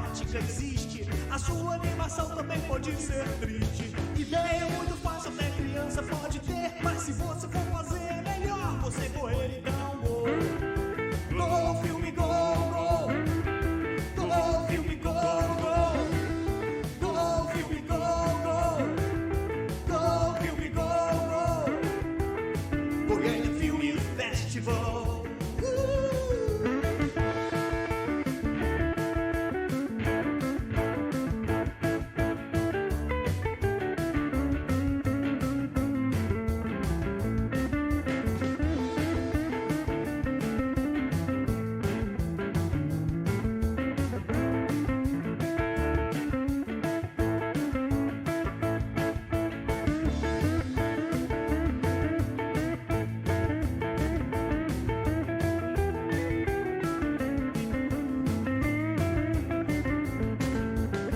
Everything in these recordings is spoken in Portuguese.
dramática existe, a sua animação também pode ser triste. Ideia muito fácil, até criança pode ter, mas se você for fazer, é melhor você correr. Então, gol, gol, filme, gol, gol, gol, filme, gol, gol, gol, filme, gol, gol, gol, filme, gol, gol, Goiânia Film Festival.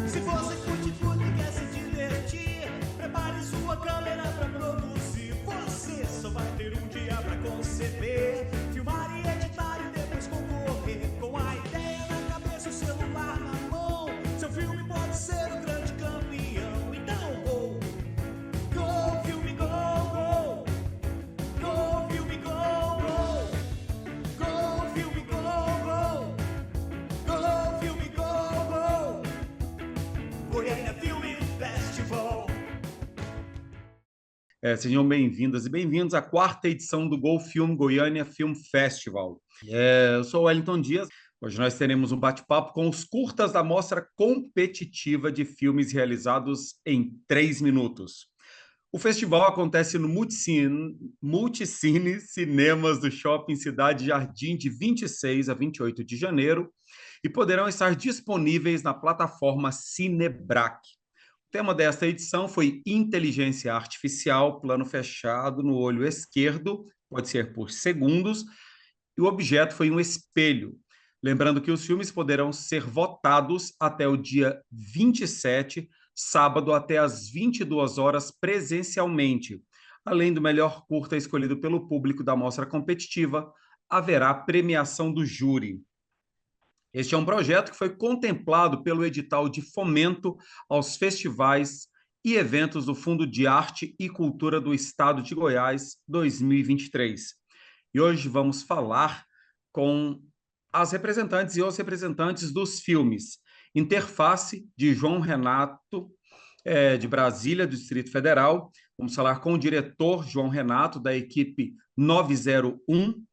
Se você curte tudo e quer se divertir, prepare sua câmera pra produzir. Você só vai ter um dia pra conceber, filmar e editar e depois concorrer. Com a ideia na cabeça, o celular na mão, seu filme pode ser o grande campeão. Então, gol, gol, filme, gol, gol, gol, filme, gol, gol, gol, filme, gol, gol, gol, filme, gol, gol, Goiânia Film Festival. Sejam bem-vindas e bem-vindos à quarta edição do Gol Film Goiânia Film Festival. Eu sou o Wellington Dias. Hoje nós teremos um bate-papo com os curtas da Mostra Competitiva de Filmes Realizados em 3 minutos. O festival acontece no Multicine Cinemas do Shopping Cidade Jardim de 26 a 28 de janeiro e poderão estar disponíveis na plataforma Cinebrac. O tema desta edição foi Inteligência Artificial, plano fechado no olho esquerdo, pode ser por segundos, e o objeto foi um espelho. Lembrando que os filmes poderão ser votados até o dia 27, sábado, até às 22 horas presencialmente. Além do melhor curta escolhido pelo público da mostra competitiva, haverá premiação do júri. Este é um projeto que foi contemplado pelo edital de fomento aos festivais e eventos do Fundo de Arte e Cultura do Estado de Goiás 2023. E hoje vamos falar com as representantes e os representantes dos filmes Interface, de João Renato, de Brasília, do Distrito Federal. Vamos falar com o diretor João Renato, da equipe 901,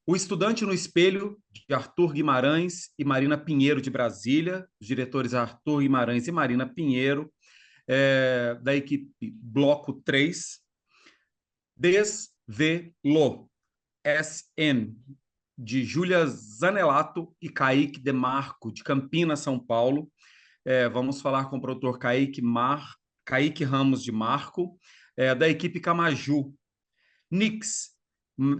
O Estudante no Espelho, de Arthur Guimarães e Marina Pinheiro, de Brasília, os diretores Arthur Guimarães e Marina Pinheiro, da equipe Bloco 3, Desvelo, SN, de Júlia Zanelato e Kaique Demarco, de Campinas, São Paulo. Vamos falar com o produtor Kaique Ramos de Marco, da equipe Camaju, Nix,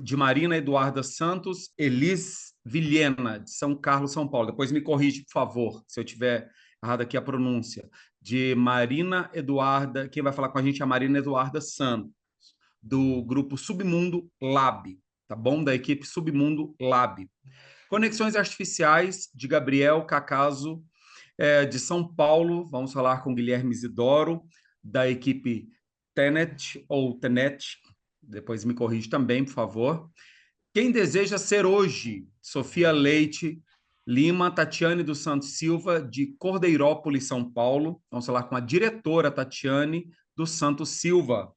de Marina Eduarda Santos, Elis Vilhena, de São Carlos, São Paulo. Depois me corrige, por favor, se eu tiver errado aqui a pronúncia. De Marina Eduarda, quem vai falar com a gente é a Marina Eduarda Santos, do grupo Submundo Lab, tá bom? Da equipe Submundo Lab. Conexões Artificiais, de Gabriel Cacaso, de São Paulo. Vamos falar com Guilherme Isidoro, da equipe Tenet, ou Tenet. Depois me corrige também, por favor. Quem Deseja Ser Hoje, Sofia Leite Lima, Tatiane dos Santos Silva, de Cordeirópolis, São Paulo. Vamos falar com a diretora Tatiane dos Santos Silva,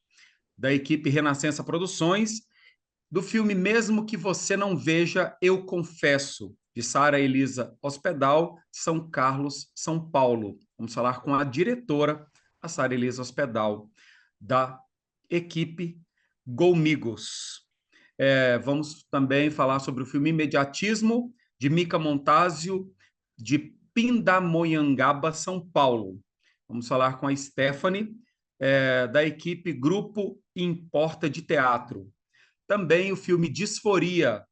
da equipe Renascença Produções, do filme Mesmo Que Você Não Veja, Eu Confesso, de Sara Elisa Hospedal, São Carlos, São Paulo. Vamos falar com a diretora, a Sara Elisa Hospedal, da equipe Golmigos. Vamos também falar sobre o filme Imediatismo, de Mica Montásio, de Pindamonhangaba, São Paulo. Vamos falar com a Stephanie, da equipe Grupo Importa de Teatro. Também o filme Disforia,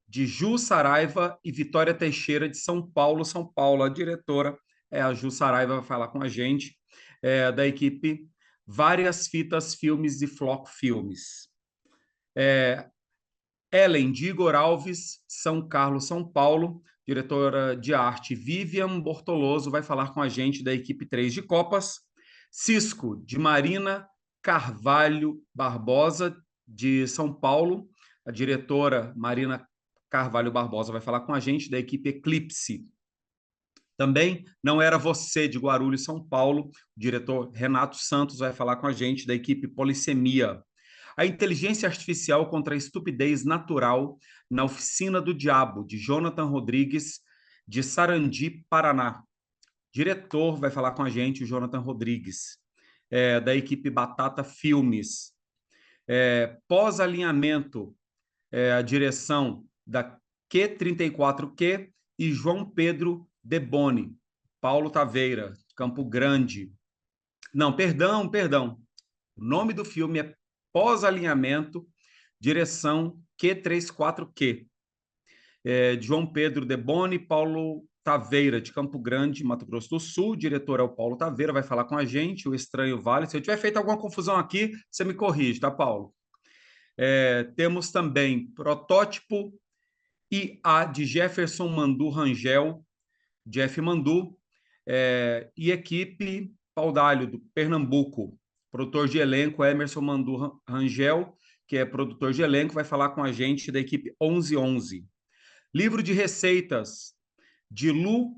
de Ju Saraiva e Vitória Teixeira, de São Paulo, São Paulo. A diretora é a Ju Saraiva, vai falar com a gente, da equipe Várias Fitas Filmes e Floco Filmes. Ellen, de Igor Alves, São Carlos, São Paulo, diretora de arte Vivian Bortoloso vai falar com a gente da equipe 3 de Copas. Cisco, de Marina Carvalho Barbosa, de São Paulo. A diretora Marina Carvalho Barbosa vai falar com a gente da equipe Eclipse. Também Não Era Você, de Guarulhos, São Paulo. O diretor Renato Santos vai falar com a gente da equipe Polissemia. A Inteligência Artificial contra a Estupidez Natural na Oficina do Diabo, de Jonathan Rodrigues, de Sarandi, Paraná. Diretor vai falar com a gente o Jonathan Rodrigues, da equipe Batata Filmes. Pós-alinhamento, a direção da Q34Q e João Pedro Deboni. Paulo Taveira, Campo Grande. Não, perdão. O nome do filme é Pós-alinhamento, direção Q34Q. De João Pedro Deboni, Paulo Taveira, de Campo Grande, Mato Grosso do Sul. O diretor é o Paulo Taveira, vai falar com a gente, o Estranho Vale. Se eu tiver feito alguma confusão aqui, você me corrige, tá, Paulo? Temos também Protótipo IA, de Jefferson Mandu Rangel, Jeff Mandu, e equipe Paudalho, do Pernambuco. Produtor de elenco, Emerson Mandu Rangel, que é produtor de elenco, vai falar com a gente da equipe 1111. Livro de receitas, de Lu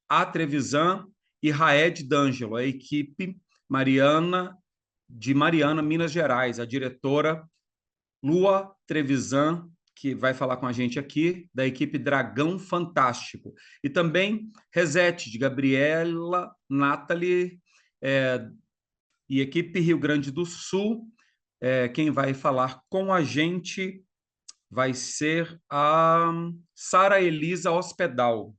A. Trevisan e Raed D'Angelo, a equipe de Mariana, Minas Gerais. A diretora Lua Trevisan, que vai falar com a gente aqui, da equipe Dragão Fantástico. E também Reset, de Gabriela Nathalie, e equipe Rio Grande do Sul. Quem vai falar com a gente vai ser a Sara Elisa Hospedal,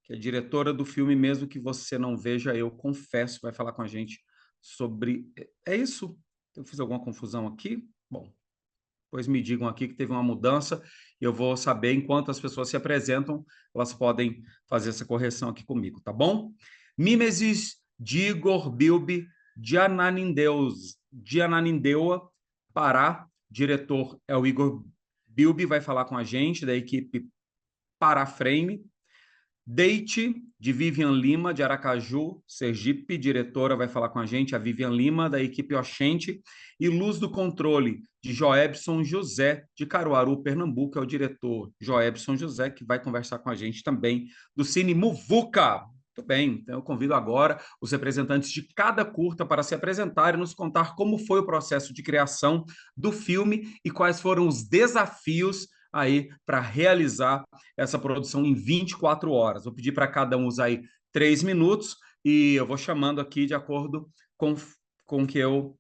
que é diretora do filme Mesmo Que Você Não Veja, Eu Confesso, vai falar com a gente sobre... É isso? Eu fiz alguma confusão aqui? Bom, depois me digam aqui que teve uma mudança e eu vou saber, enquanto as pessoas se apresentam, elas podem fazer essa correção aqui comigo, tá bom? Mimesis de Igor Bilbi, de Ananindeua, Pará. Diretor é o Igor Bilbi, vai falar com a gente da equipe Paraframe. Date, de Vivian Lima, de Aracaju, Sergipe. Diretora vai falar com a gente, a Vivian Lima, da equipe Oxente. E Luz do Controle, de Joebson José, de Caruaru, Pernambuco. É o diretor Joebson José, que vai conversar com a gente também do Cine Muvuca. Muito bem, então eu convido agora os representantes de cada curta para se apresentarem e nos contar como foi o processo de criação do filme e quais foram os desafios aí para realizar essa produção em 24 horas. Vou pedir para cada um usar aí 3 minutos e eu vou chamando aqui de acordo com o que eu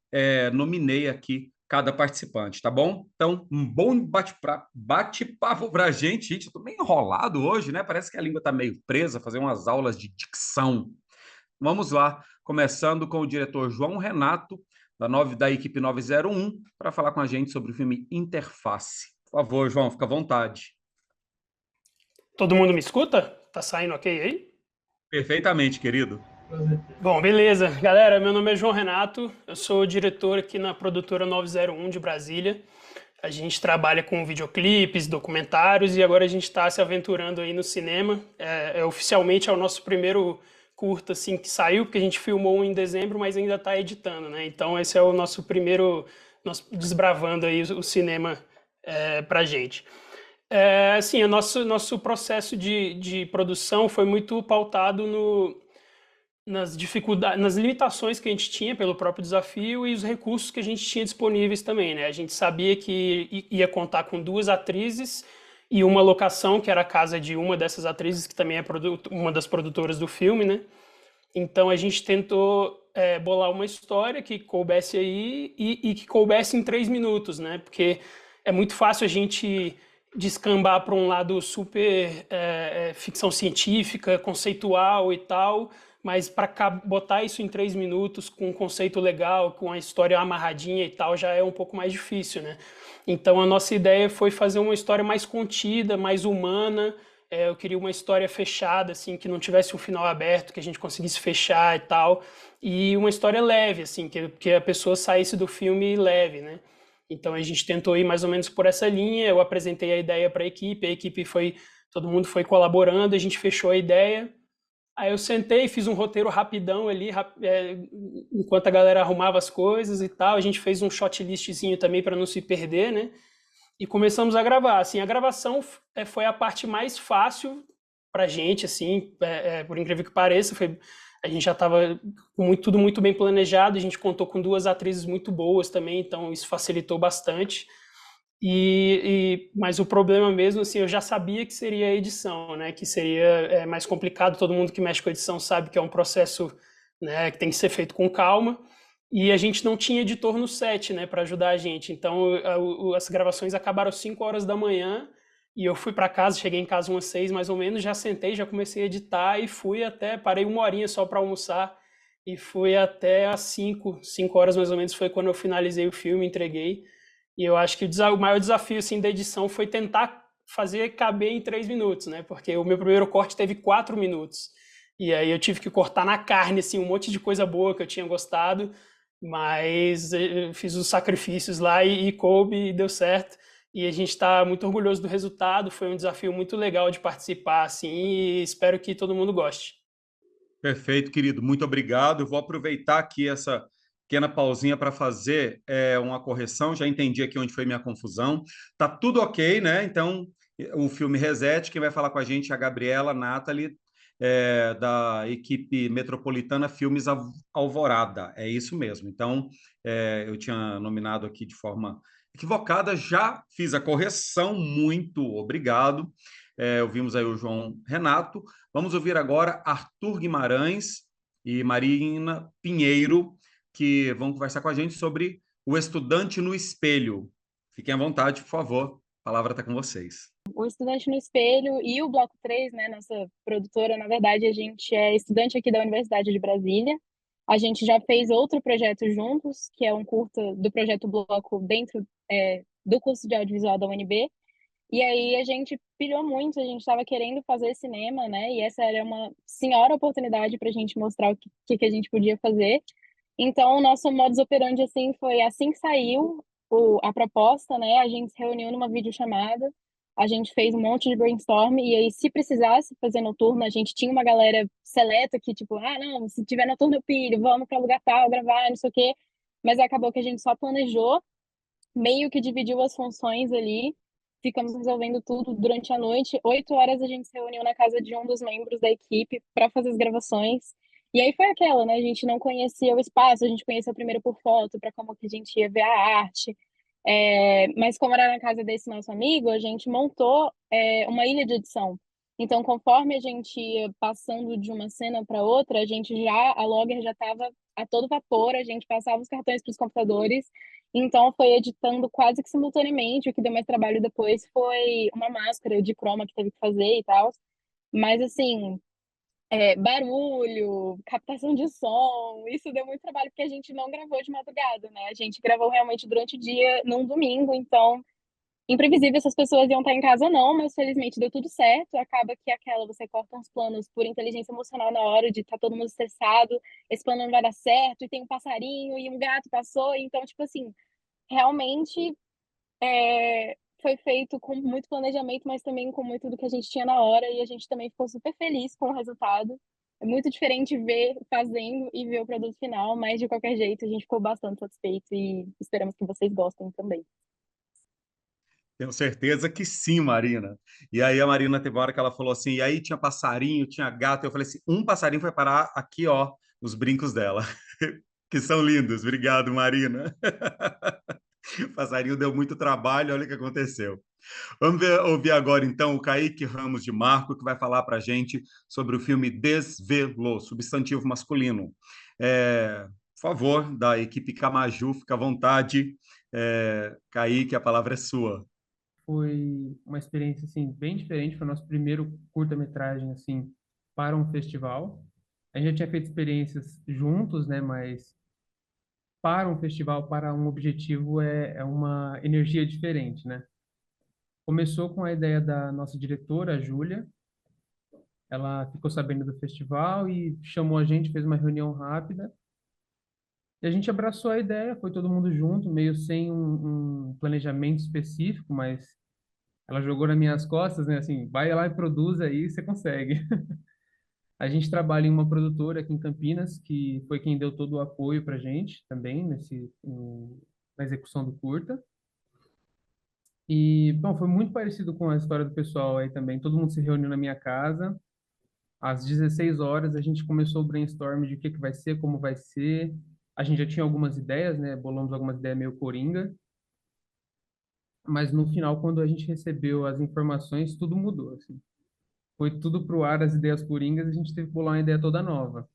nominei aqui cada participante, tá bom? Então, um bom bate-papo para a gente. Gente, eu tô meio enrolado hoje, né? Parece que a língua tá meio presa, fazer umas aulas de dicção. Vamos lá, começando com o diretor João Renato, da equipe 901, para falar com a gente sobre o filme Interface. Por favor, João, fica à vontade. Todo mundo me escuta? Tá saindo ok aí? Perfeitamente, querido. Bom, beleza. Galera, meu nome é João Renato, eu sou diretor aqui na produtora 901 de Brasília. A gente trabalha com videoclipes, documentários e agora a gente está se aventurando aí no cinema. Oficialmente é o nosso primeiro curta assim, que saiu, porque a gente filmou em dezembro, mas ainda está editando, né? Então esse é o nosso primeiro, nós desbravando aí o cinema pra gente. Assim, o nosso processo de produção foi muito pautado nas dificuldades, nas limitações que a gente tinha pelo próprio desafio e os recursos que a gente tinha disponíveis também, né? A gente sabia que ia contar com 2 atrizes e uma locação, que era a casa de uma dessas atrizes, que também é uma das produtoras do filme, né? Então a gente tentou bolar uma história que coubesse aí e que coubesse em 3 minutos, né? Porque é muito fácil a gente descambar para um lado super ficção científica, conceitual e tal, mas para botar isso em 3 minutos com um conceito legal, com a história amarradinha e tal, já é um pouco mais difícil, né? Então a nossa ideia foi fazer uma história mais contida, mais humana. Eu queria uma história fechada, assim, que não tivesse um final aberto, que a gente conseguisse fechar e tal, e uma história leve, assim, que a pessoa saísse do filme leve, né? Então a gente tentou ir mais ou menos por essa linha. Eu apresentei a ideia para a equipe foi todo mundo foi colaborando, a gente fechou a ideia. Aí eu sentei, fiz um roteiro rapidão ali, enquanto a galera arrumava as coisas e tal. A gente fez um shot listzinho também para não se perder, né? E começamos a gravar. Assim, a gravação foi a parte mais fácil pra gente, assim, por incrível que pareça. A gente já estava com tudo muito bem planejado, a gente contou com duas atrizes muito boas também, então isso facilitou bastante. Mas o problema mesmo, assim, eu já sabia que seria a edição, né? Que seria mais complicado. Todo mundo que mexe com edição sabe que é um processo, né, que tem que ser feito com calma. E a gente não tinha editor no set, né, para ajudar a gente. Então, as gravações acabaram às 5 horas da manhã e eu fui para casa, cheguei em casa umas 6 mais ou menos, já sentei, já comecei a editar e parei uma horinha só para almoçar e fui até às 5 horas mais ou menos, foi quando eu finalizei o filme, entreguei. E eu acho que o maior desafio assim, da edição foi tentar fazer caber em 3 minutos, né? Porque o meu primeiro corte teve 4 minutos. E aí eu tive que cortar na carne assim, um monte de coisa boa que eu tinha gostado, mas eu fiz os sacrifícios lá e coube e deu certo. E a gente está muito orgulhoso do resultado. Foi um desafio muito legal de participar, assim, e espero que todo mundo goste. Perfeito, querido. Muito obrigado. Eu vou aproveitar aqui essa pequena pausinha para fazer uma correção. Já entendi aqui onde foi minha confusão. Tá tudo ok, né? Então, o filme Reset, quem vai falar com a gente é a Gabriela Nathalie, da equipe Metropolitana Filmes Alvorada. É isso mesmo. Então, eu tinha nominado aqui de forma equivocada, já fiz a correção. Muito obrigado. Ouvimos aí o João Renato. Vamos ouvir agora Arthur Guimarães e Marina Pinheiro, que vão conversar com a gente sobre O Estudante no Espelho. Fiquem à vontade, por favor. A palavra está com vocês. O Estudante no Espelho e o Bloco 3, né, nossa produtora, na verdade, a gente é estudante aqui da Universidade de Brasília. A gente já fez outro projeto juntos, que é um curta do projeto Bloco dentro do curso de audiovisual da UNB. E aí a gente pilhou muito, a gente estava querendo fazer cinema, né? E essa era uma senhora oportunidade para a gente mostrar o que a gente podia fazer. Então, o nosso modus operandi, assim que saiu a proposta, né? A gente se reuniu numa videochamada, a gente fez um monte de brainstorm, e aí, se precisasse fazer noturno, a gente tinha uma galera seleta que, tipo, não, se tiver noturno eu pilho, vamos para lugar tal, gravar, não sei o quê. Mas acabou que a gente só planejou, meio que dividiu as funções ali, ficamos resolvendo tudo durante a noite. 8 horas a gente se reuniu na casa de um dos membros da equipe para fazer as gravações. E aí foi aquela, né? A gente não conhecia o espaço, a gente conheceu primeiro por foto, para como que a gente ia ver a arte. Mas como era na casa desse nosso amigo, a gente montou uma ilha de edição. Então, conforme a gente ia passando de uma cena para outra, a logger já estava a todo vapor, a gente passava os cartões para os computadores, então foi editando quase que simultaneamente. O que deu mais trabalho depois foi uma máscara de croma que teve que fazer e tal. Mas assim, barulho, captação de som, isso deu muito trabalho porque a gente não gravou de madrugada, né? A gente gravou realmente durante o dia, num domingo, então imprevisível se as pessoas iam estar em casa ou não, mas felizmente deu tudo certo. Acaba que você corta uns planos por inteligência emocional na hora de estar todo mundo estressado, esse plano não vai dar certo, e tem um passarinho e um gato passou, então, tipo assim, realmente foi feito com muito planejamento, mas também com muito do que a gente tinha na hora, e a gente também ficou super feliz com o resultado. É muito diferente ver fazendo e ver o produto final, mas de qualquer jeito a gente ficou bastante satisfeito e esperamos que vocês gostem também. Tenho certeza que sim, Marina. E aí a Marina teve uma hora que ela falou assim, e aí tinha passarinho, tinha gato. Eu falei assim, um passarinho foi parar aqui, ó, nos brincos dela, que são lindos. Obrigado, Marina. O passarinho deu muito trabalho, olha o que aconteceu. Ouvir agora, então, o Kaique Ramos de Marco, que vai falar para a gente sobre o filme Desvelou, substantivo masculino. Por favor, da equipe Camaju, fica à vontade. Kaique, a palavra é sua. Foi uma experiência assim bem diferente, foi o nosso primeiro curta-metragem assim para um festival. A gente já tinha feito experiências juntos, né, mas para um festival, para um objetivo é uma energia diferente, né? Começou com a ideia da nossa diretora, a Júlia. Ela ficou sabendo do festival e chamou a gente, fez uma reunião rápida. E a gente abraçou a ideia, foi todo mundo junto, meio sem um planejamento específico, mas Ela jogou nas minhas costas, né? Assim, vai lá e produz aí, você consegue. A gente trabalha em uma produtora aqui em Campinas, que foi quem deu todo o apoio pra gente também na execução do curta. E, bom, foi muito parecido com a história do pessoal aí também. Todo mundo se reuniu na minha casa. Às 16 horas a gente começou o brainstorm de o que que vai ser, como vai ser. A gente já tinha algumas ideias, né? Bolamos algumas ideias meio coringa. Mas no final, quando a gente recebeu as informações, tudo mudou, assim. Foi tudo pro ar, as ideias coringas, a gente teve que bolar uma ideia toda nova.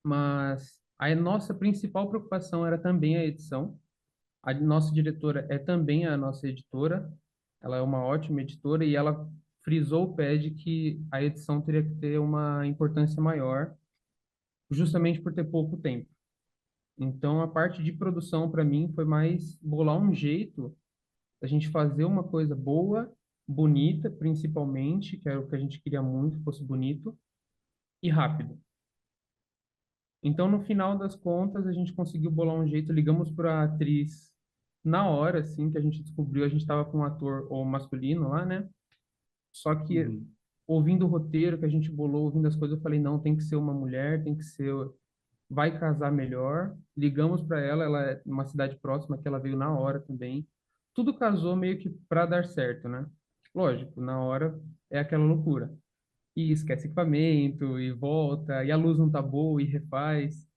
Mas a nossa principal preocupação era também a edição. A nossa diretora é também a nossa editora. Ela é uma ótima editora e ela frisou o pé de que a edição teria que ter uma importância maior, justamente por ter pouco tempo. Então, a parte de produção, para mim, foi mais bolar um jeito da gente fazer uma coisa boa, bonita, principalmente, que era o que a gente queria muito, fosse bonito, e rápido. Então, no final das contas, a gente conseguiu bolar um jeito, ligamos para a atriz na hora, assim, que a gente descobriu, a gente estava com um ator ou masculino lá, né? Só que Uhum. ouvindo o roteiro que a gente bolou, ouvindo as coisas, eu falei, não, tem que ser uma mulher, tem que ser, vai casar melhor. Ligamos para ela, ela é uma cidade próxima, que ela veio na hora também. Tudo casou meio que para dar certo, né? Lógico, na hora é aquela loucura. E esquece equipamento, e volta, e a luz não tá boa, e refaz.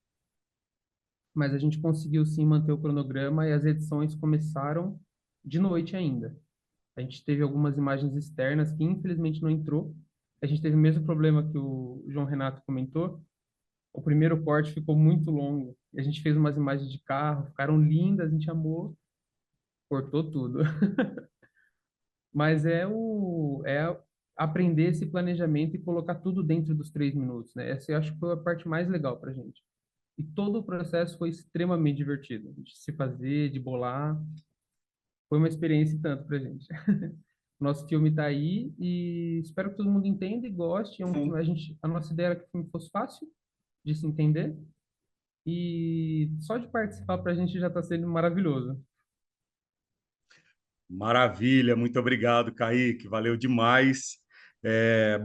Mas a gente conseguiu sim manter o cronograma e as edições começaram de noite ainda. A gente teve algumas imagens externas que infelizmente não entrou. A gente teve o mesmo problema que o João Renato comentou. O primeiro corte ficou muito longo. A gente fez umas imagens de carro, ficaram lindas, a gente amou, cortou tudo. Mas é aprender esse planejamento e colocar tudo dentro dos 3 minutos, né? Essa eu acho que foi a parte mais legal pra gente. E todo o processo foi extremamente divertido, de se fazer, de bolar. Foi uma experiência e tanto pra gente. Nosso filme está aí e espero que todo mundo entenda e goste. Sim. A nossa ideia era que o filme fosse fácil de se entender e só de participar para a gente já está sendo maravilhoso. Maravilha, muito obrigado, Kaique, valeu demais.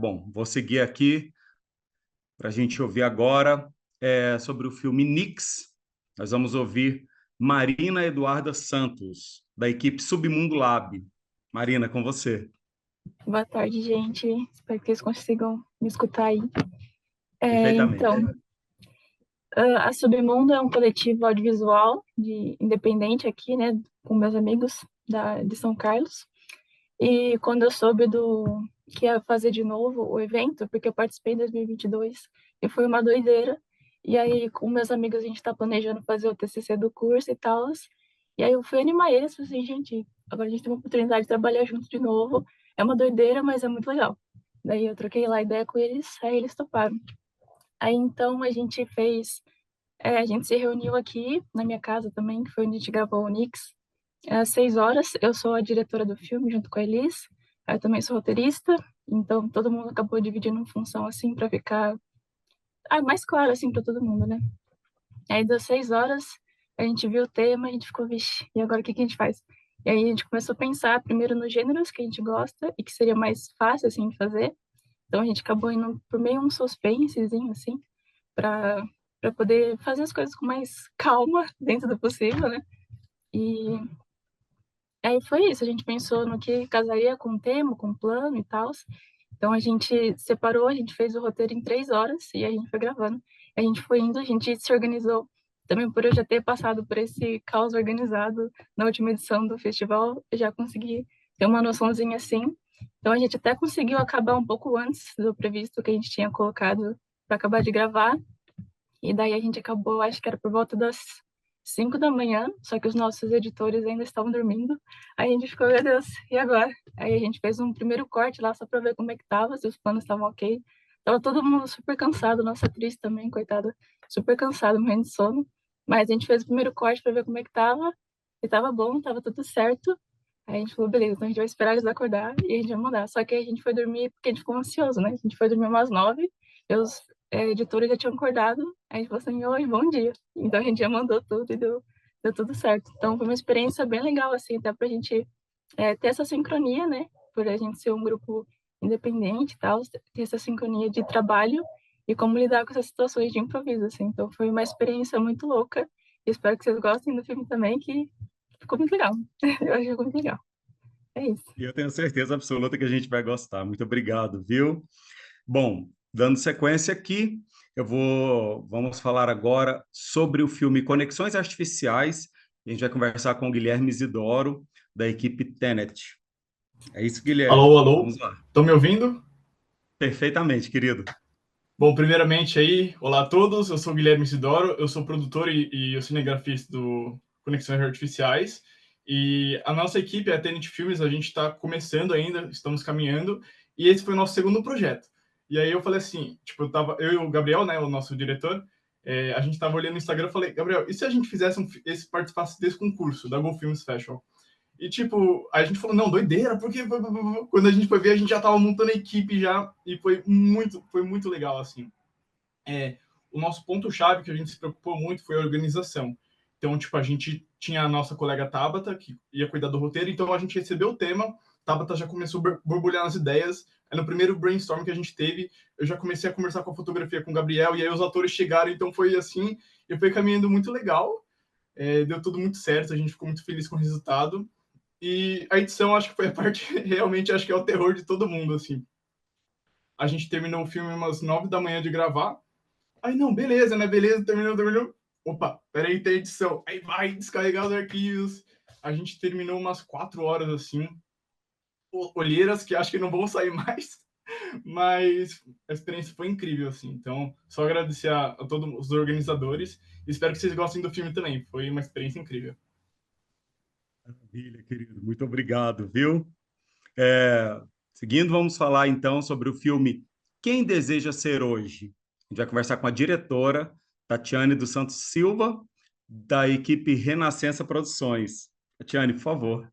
Bom, vou seguir aqui para a gente ouvir agora sobre o filme Nix. Nós vamos ouvir Marina Eduarda Santos, da equipe Submundo Lab. Marina, com você. Boa tarde, gente. Espero que vocês consigam me escutar aí. Perfeitamente. A Submundo é um coletivo audiovisual independente aqui, né, com meus amigos de São Carlos. E quando eu soube que ia fazer de novo o evento, porque eu participei em 2022, e foi uma doideira. E aí, com meus amigos, a gente está planejando fazer o TCC do curso e tal. E aí eu fui animar eles, falei assim, gente, agora a gente tem uma oportunidade de trabalhar junto de novo. É uma doideira, mas é muito legal. Daí eu troquei lá ideia com eles, aí eles toparam. Aí então a gente se reuniu aqui na minha casa também, que foi onde a gente gravou o Nix, às 6 horas. Eu sou a diretora do filme, junto com a Elis. Eu também sou roteirista, então todo mundo acabou dividindo função assim para ficar mais claro assim para todo mundo, né? Aí das 6 horas a gente viu o tema, a gente ficou, vixe, e agora o que que a gente faz? E aí a gente começou a pensar primeiro nos gêneros que a gente gosta e que seria mais fácil assim de fazer. Então a gente acabou indo por meio um suspensezinho assim, para poder fazer as coisas com mais calma dentro do possível, né? E aí foi isso, a gente pensou no que casaria com o tema, com o plano e tal. Então a gente separou, a gente fez o roteiro em 3 horas e a gente foi gravando. A gente foi indo, a gente se organizou. Também por eu já ter passado por esse caos organizado na última edição do festival, eu já consegui ter uma noçãozinha assim. Então a gente até conseguiu acabar um pouco antes do previsto que a gente tinha colocado para acabar de gravar. E daí a gente acabou, acho que era por volta das 5 da manhã, só que os nossos editores ainda estavam dormindo. Aí a gente ficou, meu Deus, e agora? Aí a gente fez um primeiro corte lá só para ver como é que tava, se os planos estavam ok. Tava todo mundo super cansado, nossa atriz também, coitada, super cansada, morrendo de sono. Mas a gente fez o primeiro corte para ver como é que tava, e tava bom, tava tudo certo. Aí a gente falou, beleza, então a gente vai esperar eles acordar e a gente vai mandar. Só que aí a gente foi dormir porque a gente ficou ansioso, né? A gente foi dormir umas 9, e os editores já tinham acordado, aí a gente falou assim, oi, bom dia. Então a gente já mandou tudo e deu tudo certo. Então foi uma experiência bem legal, assim, até pra gente ter essa sincronia, né? Por a gente ser um grupo independente e tal, ter essa sincronia de trabalho e como lidar com essas situações de improviso, assim. Então foi uma experiência muito louca. Espero que vocês gostem do filme também, que ficou muito legal. Eu acho que ficou muito legal. É isso. E eu tenho certeza absoluta que a gente vai gostar. Muito obrigado, viu? Bom, dando sequência aqui, vamos falar agora sobre o filme Conexões Artificiais. A gente vai conversar com o Guilherme Isidoro, da equipe Tenet. É isso, Guilherme. Alô, alô, Vamos lá. estão me ouvindo? Perfeitamente, querido. Bom, primeiramente aí, olá a todos, eu sou o Guilherme Isidoro, eu sou produtor e eu cinegrafista do Conexões Artificiais, e a nossa equipe, a Tenet Filmes, a gente está começando ainda, estamos caminhando, e esse foi o nosso segundo projeto. E aí eu falei assim, tipo, eu e o Gabriel, né, o nosso diretor, a gente estava olhando no Instagram, eu falei, Gabriel, e se a gente fizesse participasse desse concurso, da Go Films Festival? E, tipo, a gente falou, não, doideira, porque quando a gente foi ver, a gente já tava montando a equipe já, e foi muito legal, assim. O nosso ponto-chave que a gente se preocupou muito foi a organização. Então, tipo, a gente tinha a nossa colega Tabata, que ia cuidar do roteiro, então a gente recebeu o tema, Tabata já começou a borbulhar nas ideias, aí no primeiro brainstorm que a gente teve, eu já comecei a conversar com a fotografia com o Gabriel, e aí os atores chegaram, então foi assim, e foi caminhando muito legal, deu tudo muito certo, a gente ficou muito feliz com o resultado, e a edição, acho que foi a parte, realmente, acho que é o terror de todo mundo, assim. A gente terminou o filme umas 9 da manhã de gravar. Aí, não, beleza, né? Beleza, terminou. Opa, peraí, tem edição. Aí vai descarregar os arquivos. A gente terminou umas 4 horas, assim. Olheiras que acho que não vão sair mais. Mas a experiência foi incrível, assim. Então, só agradecer a todos os organizadores. Espero que vocês gostem do filme também. Foi uma experiência incrível. Maravilha, querido. Muito obrigado, viu? Seguindo, vamos falar então sobre o filme Quem Deseja Ser Hoje. A gente vai conversar com a diretora Tatiane dos Santos Silva, da equipe Renascença Produções. Tatiane, por favor.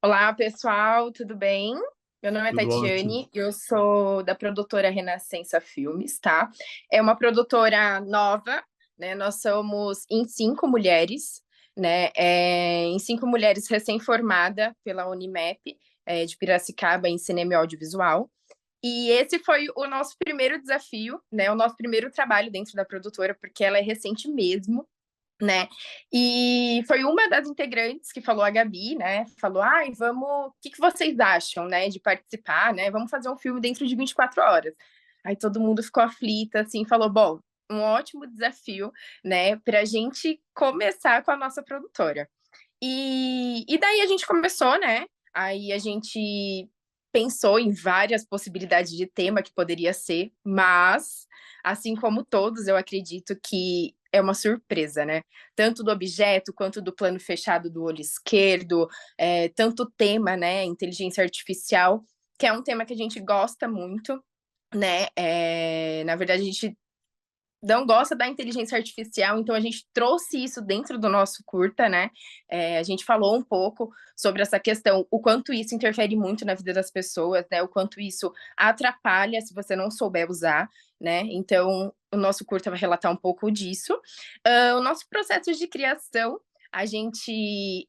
Olá, pessoal, tudo bem? Meu nome é Tudo ótimo. Tatiane, eu sou da produtora Renascença Filmes, tá? É uma produtora nova, né? Nós somos em 5 mulheres, né? Em 5 mulheres recém-formada pela Unimep, de Piracicaba, em cinema e audiovisual. E esse foi o nosso primeiro desafio, né? O nosso primeiro trabalho dentro da produtora, porque ela é recente mesmo, né? E foi uma das integrantes que falou, a Gabi, né? Falou, ai, vamos, o que vocês acham, né, de participar, né? Vamos fazer um filme dentro de 24 horas. Aí todo mundo ficou aflita, assim, falou, bom, um ótimo desafio, né, para a gente começar com a nossa produtora. E daí a gente começou, né? Aí a gente pensou em várias possibilidades de tema que poderia ser, mas, assim como todos, eu acredito que é uma surpresa, né? Tanto do objeto quanto do plano fechado do olho esquerdo, tanto o tema, né? Inteligência artificial, que é um tema que a gente gosta muito, né? Na verdade, a gente não gosta da inteligência artificial, então a gente trouxe isso dentro do nosso curta, né? A gente falou um pouco sobre essa questão, o quanto isso interfere muito na vida das pessoas, né? O quanto isso atrapalha se você não souber usar, né? Então, o nosso curta vai relatar um pouco disso. O nosso processo de criação,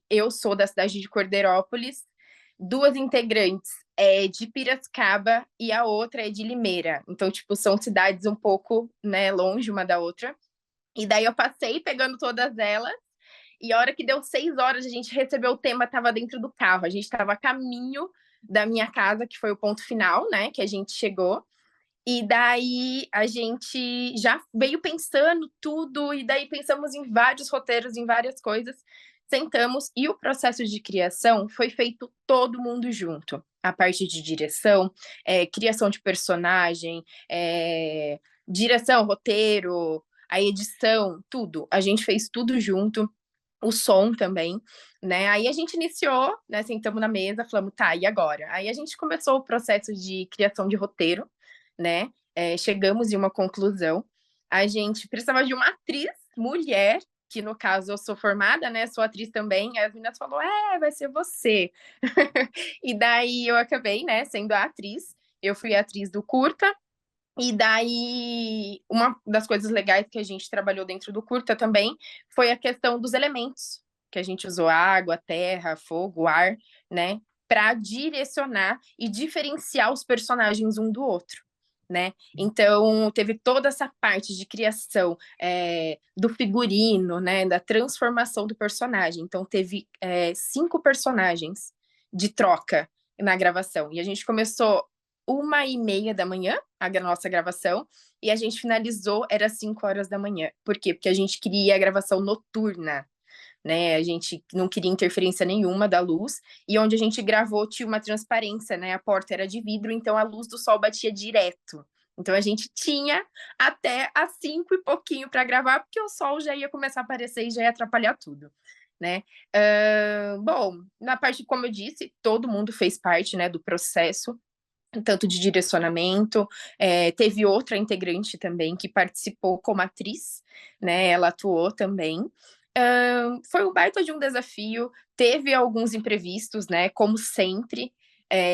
eu sou da cidade de Cordeirópolis, 2 integrantes de Piracicaba e a outra é de Limeira. Então, tipo, são cidades um pouco, né, longe uma da outra. E daí eu passei pegando todas elas, e a hora que deu 6 horas, a gente recebeu o tema, estava dentro do carro. A gente estava a caminho da minha casa, que foi o ponto final, né, que a gente chegou. E daí a gente já veio pensando tudo, e daí pensamos em vários roteiros, em várias coisas, sentamos, e o processo de criação foi feito todo mundo junto. A parte de direção, criação de personagem, direção, roteiro, a edição, tudo. A gente fez tudo junto, o som também, né? Aí a gente iniciou, né? Sentamos na mesa, falamos, tá, e agora? Aí a gente começou o processo de criação de roteiro, né? Chegamos em uma conclusão. A gente precisava de uma atriz mulher, que no caso eu sou formada, né? Sou atriz também. Aí as meninas falaram, vai ser você. E daí eu acabei, né, sendo a atriz. Eu fui a atriz do curta. E daí, uma das coisas legais que a gente trabalhou dentro do curta também foi a questão dos elementos, que a gente usou água, terra, fogo, ar, né, para direcionar e diferenciar os personagens um do outro, né? Então, teve toda essa parte de criação do figurino, né, da transformação do personagem. Então, teve 5 personagens de troca na gravação. E a gente começou 1h30 da manhã, a nossa gravação, e a gente finalizou, era 5 horas da manhã. Por quê? Porque a gente queria a gravação noturna, né? A gente não queria interferência nenhuma da luz, e onde a gente gravou tinha uma transparência, né? A porta era de vidro, então a luz do sol batia direto. Então a gente tinha até às 5 e pouquinho para gravar, porque o sol já ia começar a aparecer e já ia atrapalhar tudo, né? Bom, na parte, como eu disse, todo mundo fez parte, né, do processo, tanto de direcionamento, teve outra integrante também que participou como atriz, né? Ela atuou também. Foi um baita de um desafio, teve alguns imprevistos, né? Como sempre,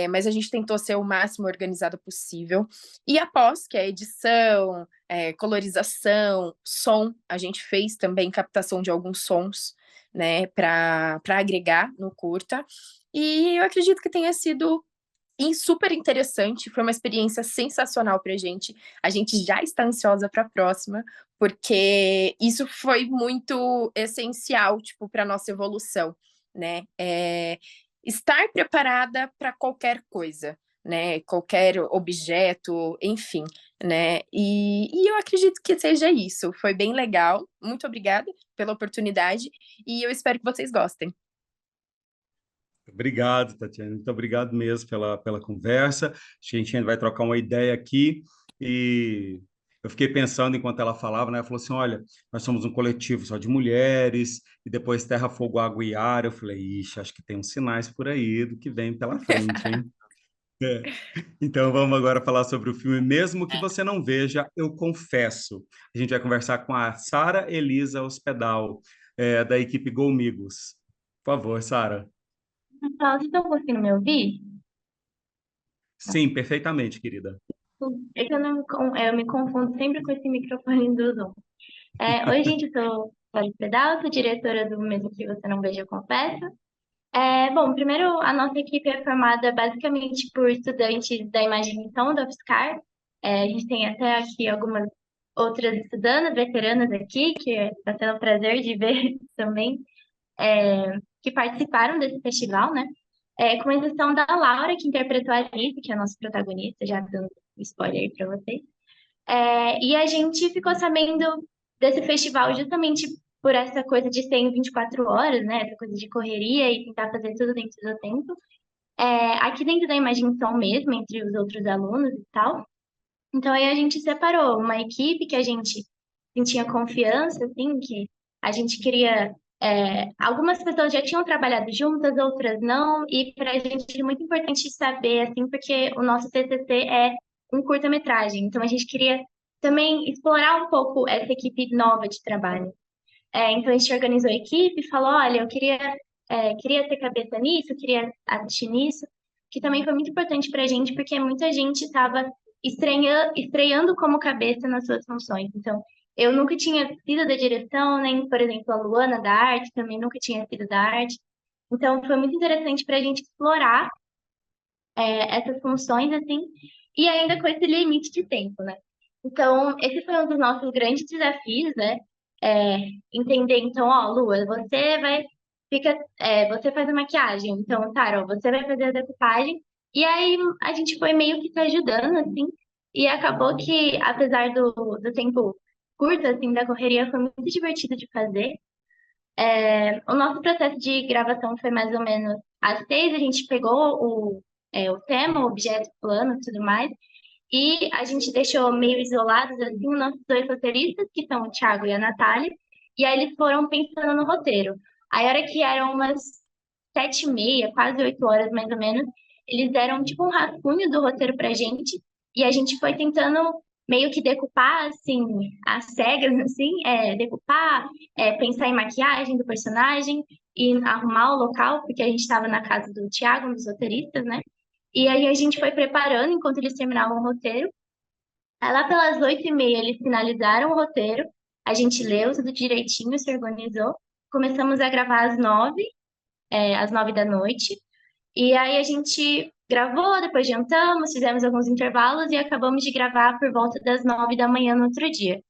mas a gente tentou ser o máximo organizado possível. E após, que é edição, colorização, som, a gente fez também captação de alguns sons, né? Para agregar no curta. E eu acredito que tenha sido super interessante, foi uma experiência sensacional pra gente. A gente já está ansiosa para a próxima, porque isso foi muito essencial, tipo, para nossa evolução, né? Estar preparada para qualquer coisa, né? Qualquer objeto, enfim, né? E eu acredito que seja isso. Foi bem legal. Muito obrigada pela oportunidade e eu espero que vocês gostem. Obrigado, Tatiana. Muito obrigado mesmo pela conversa. Acho que a gente ainda vai trocar uma ideia aqui. E eu fiquei pensando enquanto ela falava, né? Ela falou assim: olha, nós somos um coletivo só de mulheres, e depois terra, fogo, água e ar. Eu falei: ixi, acho que tem uns sinais por aí do que vem pela frente, hein? É. Então vamos agora falar sobre o filme, mesmo que você não veja, eu confesso. A gente vai conversar com a Sara Elisa Hospedal, da equipe Golmigos. Por favor, Sara. Pessoal, vocês estão conseguindo me ouvir? Sim, perfeitamente, querida. É que eu me confundo sempre com esse microfone do Zoom. Oi, gente, eu sou Sara Pedal, sou diretora do Mesmo Que Você Não Veja, eu confesso. Bom, primeiro, a nossa equipe é formada basicamente por estudantes da imagem e som da UFSCar. A gente tem até aqui algumas outras estudantes, veteranas aqui, que está sendo um prazer de ver também, que participaram desse festival, né? Com exceção da Laura, que interpretou a Alice, que é a nossa protagonista, já dando spoiler aí para vocês. E a gente ficou sabendo desse festival justamente por essa coisa de ser em 24 horas, né? Essa coisa de correria e tentar fazer tudo dentro do tempo. Aqui dentro da Imaginação mesmo, entre os outros alunos e tal. Então aí a gente separou uma equipe que a gente tinha confiança, assim, que a gente queria. Algumas pessoas já tinham trabalhado juntas, outras não, e para a gente é muito importante saber, assim, porque o nosso TCC é um curta-metragem, então a gente queria também explorar um pouco essa equipe nova de trabalho. Então a gente organizou a equipe, falou, olha, eu queria ter cabeça nisso, queria assistir nisso, que também foi muito importante para a gente, porque muita gente estava estreando como cabeça nas suas funções. Então, eu nunca tinha sido da direção, nem, por exemplo, a Luana da arte, também nunca tinha sido da arte. Então, foi muito interessante para a gente explorar essas funções, assim, e ainda com esse limite de tempo, né? Então, esse foi um dos nossos grandes desafios, né? Entender, então, ó, Lua, você faz a maquiagem, então, Tara, você vai fazer a decupagem, e aí a gente foi meio que se ajudando, assim, e acabou que, apesar do tempo curto, assim, da correria, foi muito divertido de fazer. O nosso processo de gravação foi mais ou menos às 6, a gente pegou o tema, o objeto, o plano e tudo mais, e a gente deixou meio isolados, assim, os nossos 2 roteiristas, que são o Thiago e a Natália, e aí eles foram pensando no roteiro. Aí, a hora que eram umas 7h30, quase 8 horas, mais ou menos, eles deram, tipo, um rascunho do roteiro pra gente, e a gente foi tentando meio que decupar, assim, as cegas, assim, decupar, pensar em maquiagem do personagem, e arrumar o local, porque a gente estava na casa do Thiago, um dos roteiristas, né? E aí a gente foi preparando enquanto eles terminavam o roteiro. Aí lá pelas 8h30 eles finalizaram o roteiro, a gente leu tudo direitinho, se organizou. começamos a gravar às 9 da noite. E aí a gente gravou, depois jantamos, fizemos alguns intervalos e acabamos de gravar por volta das 9 da manhã no outro dia.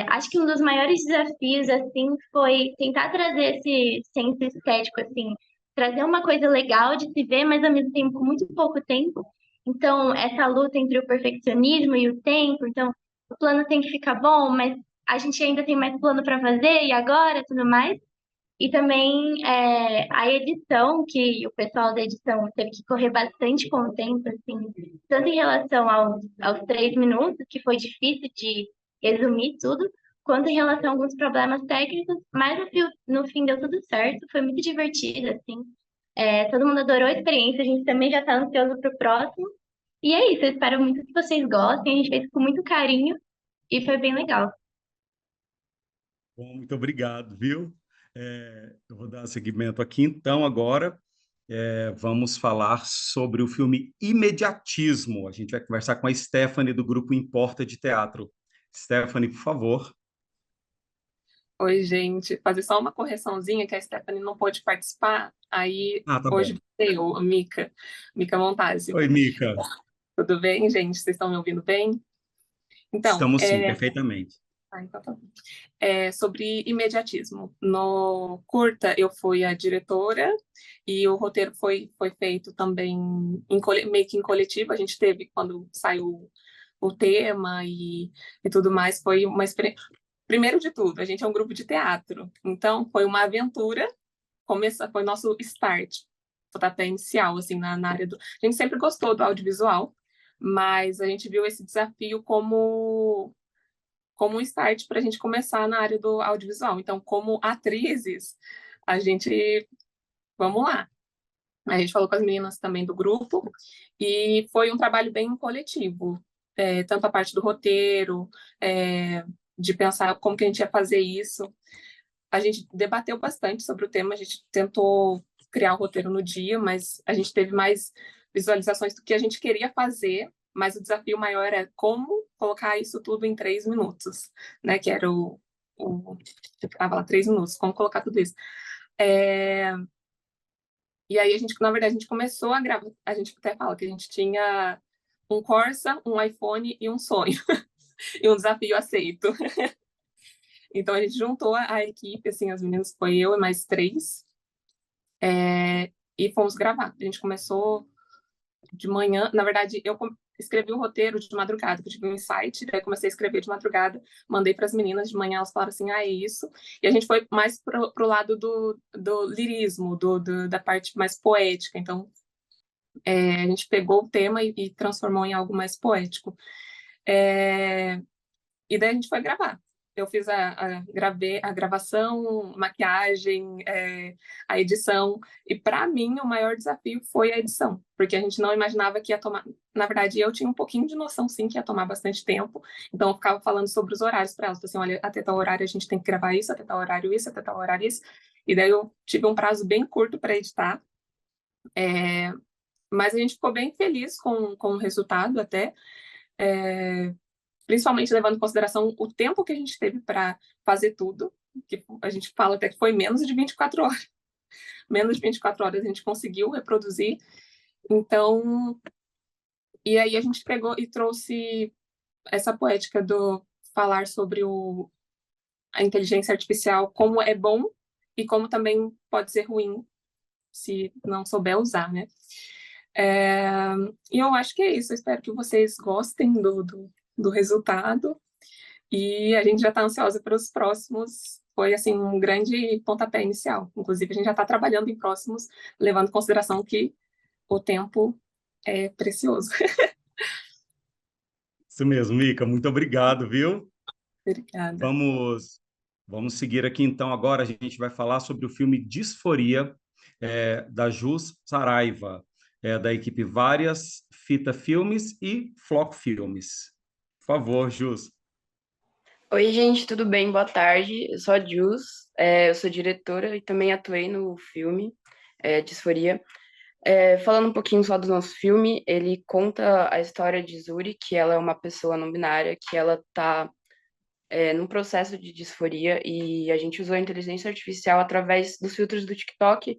Acho que um dos maiores desafios, assim, foi tentar trazer esse senso estético, assim, trazer uma coisa legal de se ver, mas ao mesmo tempo com muito pouco tempo. Então, essa luta entre o perfeccionismo e o tempo, então, o plano tem que ficar bom, mas a gente ainda tem mais plano para fazer, e agora, tudo mais. E também a edição, que o pessoal da edição teve que correr bastante com o tempo, assim, tanto em relação aos 3 minutos, que foi difícil de resumir tudo, quanto em relação a alguns problemas técnicos, mas no fim deu tudo certo, foi muito divertido, assim. Todo mundo adorou a experiência, a gente também já está ansioso para o próximo. E é isso, eu espero muito que vocês gostem, a gente fez com muito carinho e foi bem legal. Bom, muito obrigado, viu? Eu vou dar seguimento aqui, então, agora. Vamos falar sobre o filme Imediatismo. A gente vai conversar com a Stephanie, do grupo Importa de Teatro. Stephanie, por favor. Oi, gente. Fazer só uma correçãozinha, que a Stephanie não pôde participar. Aí, Ah, tá hoje, bom. eu, a Mica Montazio. Oi, Mica. Tudo bem, gente? Vocês estão me ouvindo bem? Então, Estamos sim, perfeitamente. então tá bom. Sobre imediatismo. No curta, eu fui a diretora e o roteiro foi feito também meio que em coletivo. A gente teve, quando saiu o tema e tudo mais, foi uma experiência. Primeiro de tudo, a gente é um grupo de teatro, então foi uma aventura. Foi nosso start, pontapé inicial, assim, na área do. A gente sempre gostou do audiovisual, mas a gente viu esse desafio como um start para a gente começar na área do audiovisual. Então, como atrizes, a gente, vamos lá. A gente falou com as meninas também do grupo e foi um trabalho bem coletivo, tanto a parte do roteiro, de pensar como que a gente ia fazer isso. A gente debateu bastante sobre o tema, a gente tentou criar o roteiro no dia, mas a gente teve mais visualizações do que a gente queria fazer, mas o desafio maior era como colocar isso tudo em 3 minutos, né? Que era tava lá 3 minutos, como colocar tudo isso. E aí, na verdade, a gente começou a gravar, a gente até fala que a gente tinha um Corsa, um iPhone e um sonho, e um desafio aceito. Então, a gente juntou a equipe, assim, as meninas, foi eu e mais 3, e fomos gravar. A gente começou de manhã, na verdade, eu escrevi um roteiro de madrugada, que eu tive um insight, daí comecei a escrever de madrugada, mandei para as meninas de manhã, elas falaram assim, é isso. E a gente foi mais pro lado do lirismo, da parte mais poética. Então, a gente pegou o tema e transformou em algo mais poético. E daí a gente foi gravar. Eu fiz gravei a gravação, maquiagem, a edição. E para mim o maior desafio foi a edição, porque a gente não imaginava que ia tomar. Na verdade, eu tinha um pouquinho de noção, sim, que ia tomar bastante tempo. Então eu ficava falando sobre os horários para elas. Assim, olha, até tal horário a gente tem que gravar isso, até tal horário isso, até tal horário isso. E daí eu tive um prazo bem curto para editar. Mas a gente ficou bem feliz com o resultado até. Principalmente levando em consideração o tempo que a gente teve para fazer tudo, que a gente fala até que foi menos de 24 horas. Menos de 24 horas a gente conseguiu reproduzir. Então, e aí a gente pegou e trouxe essa poética do falar sobre a inteligência artificial, como é bom e como também pode ser ruim se não souber usar, né? E eu acho que é isso. Eu espero que vocês gostem do resultado e a gente já está ansiosa para os próximos. Foi assim um grande pontapé inicial. Inclusive, a gente já está trabalhando em próximos, levando em consideração que o tempo é precioso. Isso mesmo, Mica. Muito obrigado, viu? Obrigada. Vamos seguir aqui, então. Agora a gente vai falar sobre o filme Disforia, da Jus Saraiva, da equipe Várias, Fita Filmes e Floco Filmes. Por favor, Jus. Oi, gente, tudo bem? Boa tarde. Eu sou a Jus, eu sou diretora e também atuei no filme Disforia. Falando um pouquinho só do nosso filme, ele conta a história de Zuri, que ela é uma pessoa não binária, que ela tá num processo de disforia e a gente usou a inteligência artificial através dos filtros do TikTok,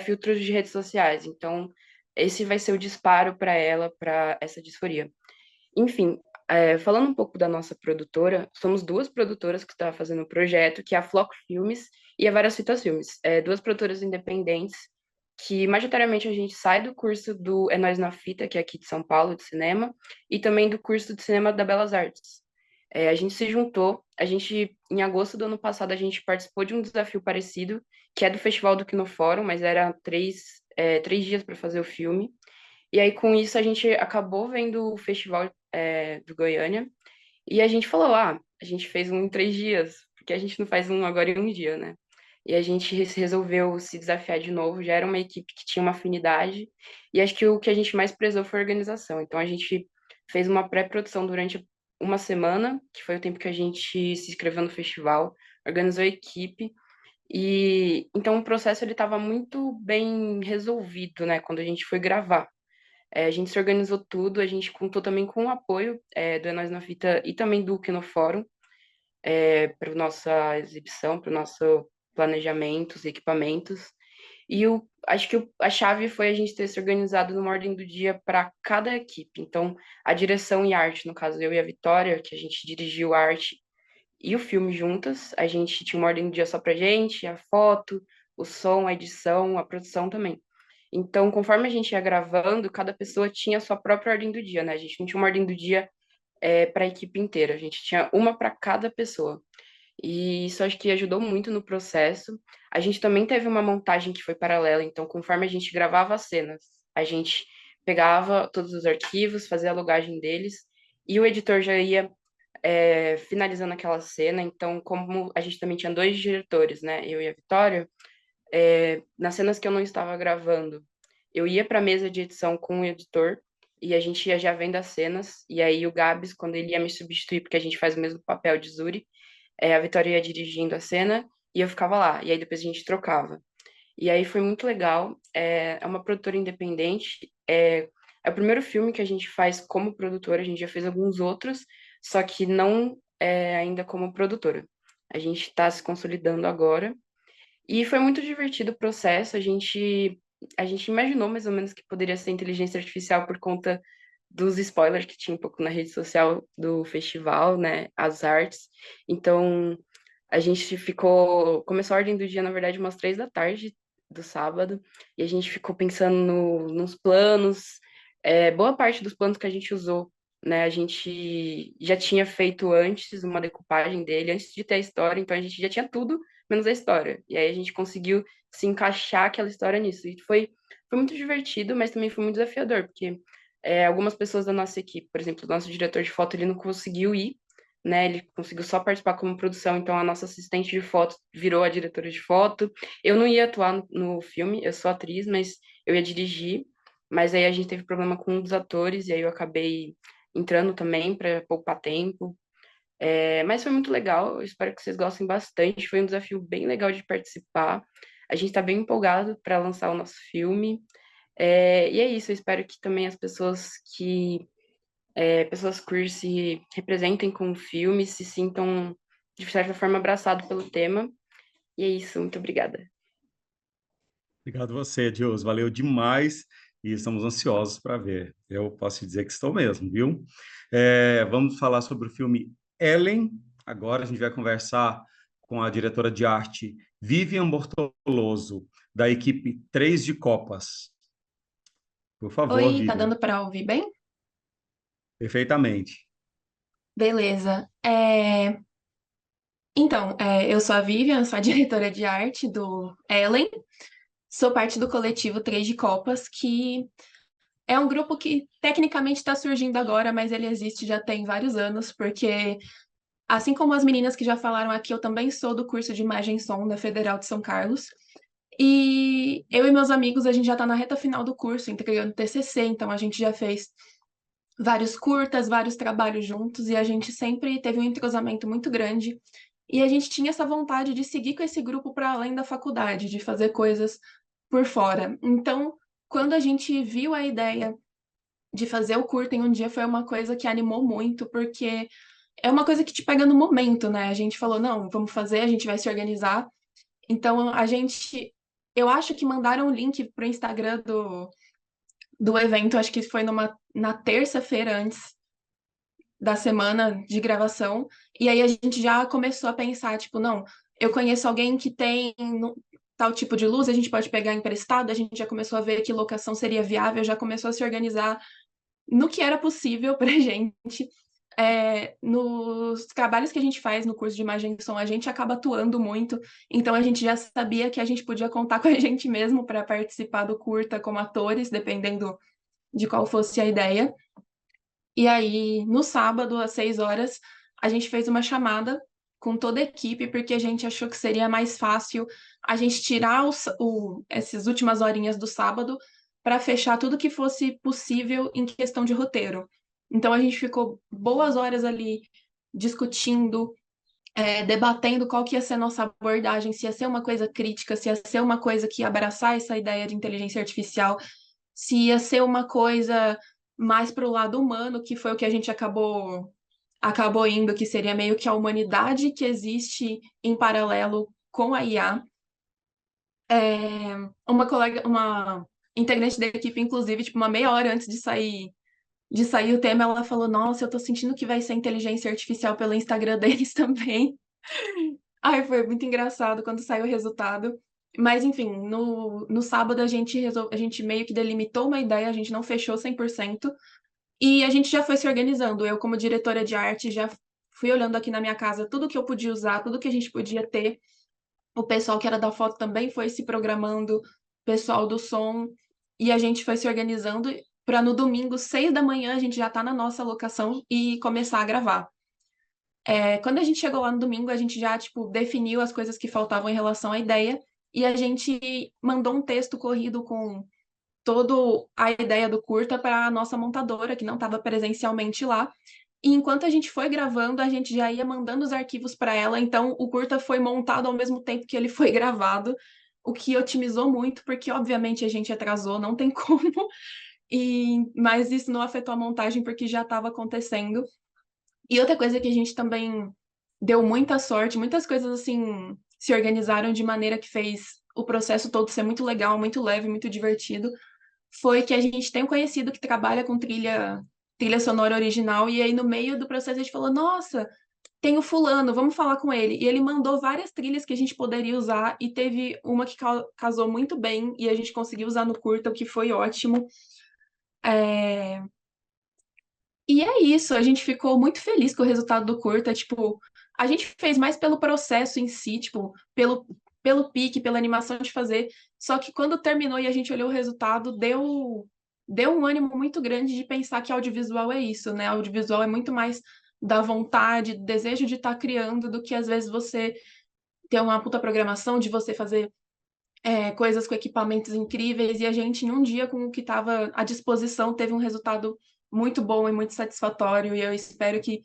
filtros de redes sociais. Então, esse vai ser o disparo para ela, para essa disforia. Enfim, falando um pouco da nossa produtora, somos duas produtoras que estão fazendo o projeto, que é a Floco Filmes e a Várias Fitas Filmes. Duas produtoras independentes que, majoritariamente, a gente sai do curso do É Nós na Fita, que é aqui de São Paulo, de cinema, e também do curso de cinema da Belas Artes. A gente se juntou, em agosto do ano passado, a gente participou de um desafio parecido, que é do Festival do Kinofórum, mas era 3 dias para fazer o filme. E aí, com isso, a gente acabou vendo o Festival do Goiânia, e a gente falou, a gente fez um em 3 dias, porque a gente não faz um agora em um dia, né? E a gente resolveu se desafiar de novo, já era uma equipe que tinha uma afinidade, e acho que o que a gente mais prezou foi a organização. Então, a gente fez uma pré-produção durante uma semana, que foi o tempo que a gente se inscreveu no festival, organizou a equipe, e então o processo ele estava muito bem resolvido, né, quando a gente foi gravar. A gente se organizou tudo, a gente contou também com o apoio do É Nós na Fita e também do Kinofórum para nossa exibição, para o nosso planejamento, os equipamentos. E acho que a chave foi a gente ter se organizado numa ordem do dia para cada equipe. Então, a direção e arte, no caso, eu e a Vitória, que a gente dirigiu a arte e o filme juntas, a gente tinha uma ordem do dia só pra gente, a foto, o som, a edição, a produção também. Então, conforme a gente ia gravando, cada pessoa tinha a sua própria ordem do dia, né? A gente não tinha uma ordem do dia para a equipe inteira, a gente tinha uma para cada pessoa. E isso acho que ajudou muito no processo. A gente também teve uma montagem que foi paralela, então, conforme a gente gravava as cenas, a gente pegava todos os arquivos, fazia a logagem deles, e o editor já ia finalizando aquela cena. Então, como a gente também tinha 2 diretores, né, eu e a Vitória, nas cenas que eu não estava gravando, eu ia para a mesa de edição com o editor, e a gente ia já vendo as cenas, e aí o Gabs, quando ele ia me substituir, porque a gente faz o mesmo papel de Zuri, a Vitória ia dirigindo a cena e eu ficava lá. E aí depois a gente trocava. E aí foi muito legal. É uma produtora independente. É o primeiro filme que a gente faz como produtora. A gente já fez alguns outros, só que não ainda como produtora. A gente está se consolidando agora. E foi muito divertido o processo. A gente imaginou mais ou menos que poderia ser inteligência artificial por conta dos spoilers que tinha um pouco na rede social do festival, né, as artes. Então, a gente começou a ordem do dia, na verdade, umas 3 da tarde do sábado, e a gente ficou pensando nos planos. Boa parte dos planos que a gente usou, né, a gente já tinha feito antes uma decupagem dele, antes de ter a história, então a gente já tinha tudo, menos a história. E aí a gente conseguiu se encaixar aquela história nisso. E foi muito divertido, mas também foi muito desafiador, porque algumas pessoas da nossa equipe, por exemplo, o nosso diretor de foto, ele não conseguiu ir, né? Ele conseguiu só participar como produção, então a nossa assistente de foto virou a diretora de foto. Eu não ia atuar no filme, eu sou atriz, mas eu ia dirigir. Mas aí a gente teve problema com um dos atores, e aí eu acabei entrando também para poupar tempo. Mas foi muito legal, eu espero que vocês gostem bastante. Foi um desafio bem legal de participar. A gente está bem empolgado para lançar o nosso filme. E é isso, eu espero que também as pessoas pessoas queer se representem com o filme, se sintam, de certa forma, abraçados pelo tema. E é isso, muito obrigada. Obrigado você, Deus. Valeu demais e estamos ansiosos para ver. Eu posso te dizer que estou mesmo, viu? Vamos falar sobre o filme Ellen. Agora a gente vai conversar com a diretora de arte Vivian Bortoloso, da equipe 3 de Copas. Por favor, Oi, tá Vivian. dando para ouvir bem? Perfeitamente. Beleza. Então, eu sou a Vivian, sou a diretora de arte do Ellen. Sou parte do coletivo 3 de Copas, que é um grupo que tecnicamente está surgindo agora, mas ele existe já tem vários anos, porque, assim como as meninas que já falaram aqui, eu também sou do curso de Imagem e Som da Federal de São Carlos. E eu e meus amigos, a gente já está na reta final do curso, entregando TCC, então a gente já fez vários curtas, vários trabalhos juntos, e a gente sempre teve um entrosamento muito grande. E a gente tinha essa vontade de seguir com esse grupo para além da faculdade, de fazer coisas por fora. Então, quando a gente viu a ideia de fazer o curta em um dia, foi uma coisa que animou muito, porque é uma coisa que te pega no momento, né? A gente falou, não, vamos fazer, a gente vai se organizar. Então, eu acho que mandaram o link pro Instagram do evento, acho que foi na terça-feira antes da semana de gravação, e aí a gente já começou a pensar, tipo, não, eu conheço alguém que tem tal tipo de luz, a gente pode pegar emprestado, a gente já começou a ver que locação seria viável, já começou a se organizar no que era possível pra gente. Nos trabalhos que a gente faz no curso de imagem e som, a gente acaba atuando muito, então a gente já sabia que a gente podia contar com a gente mesmo para participar do curta como atores, dependendo de qual fosse a ideia. E aí, no sábado, às 6 horas, a gente fez uma chamada com toda a equipe, porque a gente achou que seria mais fácil a gente tirar essas últimas horinhas do sábado para fechar tudo que fosse possível em questão de roteiro. Então, a gente ficou boas horas ali discutindo, debatendo qual que ia ser a nossa abordagem, se ia ser uma coisa crítica, se ia ser uma coisa que ia abraçar essa ideia de inteligência artificial, se ia ser uma coisa mais para o lado humano, que foi o que a gente acabou indo, que seria meio que a humanidade que existe em paralelo com a IA. Uma integrante da equipe, inclusive, tipo, uma meia hora antes de sair o tema, ela falou: Nossa, eu tô sentindo que vai ser inteligência artificial pelo Instagram deles também. Ai, foi muito engraçado quando saiu o resultado. Mas, enfim, no sábado a gente meio que delimitou uma ideia, a gente não fechou 100%, e a gente já foi se organizando. Eu, como diretora de arte, já fui olhando aqui na minha casa tudo que eu podia usar, tudo que a gente podia ter. O pessoal que era da foto também foi se programando, o pessoal do som, e a gente foi se organizando para no domingo, 6 da manhã, a gente já tá na nossa locação e começar a gravar. Quando a gente chegou lá no domingo, a gente já, tipo, definiu as coisas que faltavam em relação à ideia, e a gente mandou um texto corrido com toda a ideia do curta para a nossa montadora, que não estava presencialmente lá. E enquanto a gente foi gravando, a gente já ia mandando os arquivos para ela, então o curta foi montado ao mesmo tempo que ele foi gravado, o que otimizou muito, porque obviamente a gente atrasou, não tem como, mas isso não afetou a montagem porque já estava acontecendo. E outra coisa que a gente também deu muita sorte, muitas coisas assim se organizaram de maneira que fez o processo todo ser muito legal, muito leve, muito divertido, foi que a gente tem um conhecido que trabalha com trilha sonora original, e aí no meio do processo a gente falou: Nossa, tem o fulano, vamos falar com ele. E ele mandou várias trilhas que a gente poderia usar, e teve uma que casou muito bem, e a gente conseguiu usar no curta, o que foi ótimo. E é isso, a gente ficou muito feliz com o resultado do curta, tipo, a gente fez mais pelo processo em si, tipo, pelo pique, pela animação de fazer, só que quando terminou e a gente olhou o resultado, deu um ânimo muito grande de pensar que audiovisual é isso, né? Audiovisual é muito mais da vontade, do desejo de estar criando, do que às vezes você ter uma puta programação, de você fazer coisas com equipamentos incríveis, e a gente, em um dia, com o que estava à disposição, teve um resultado muito bom e muito satisfatório, e eu espero que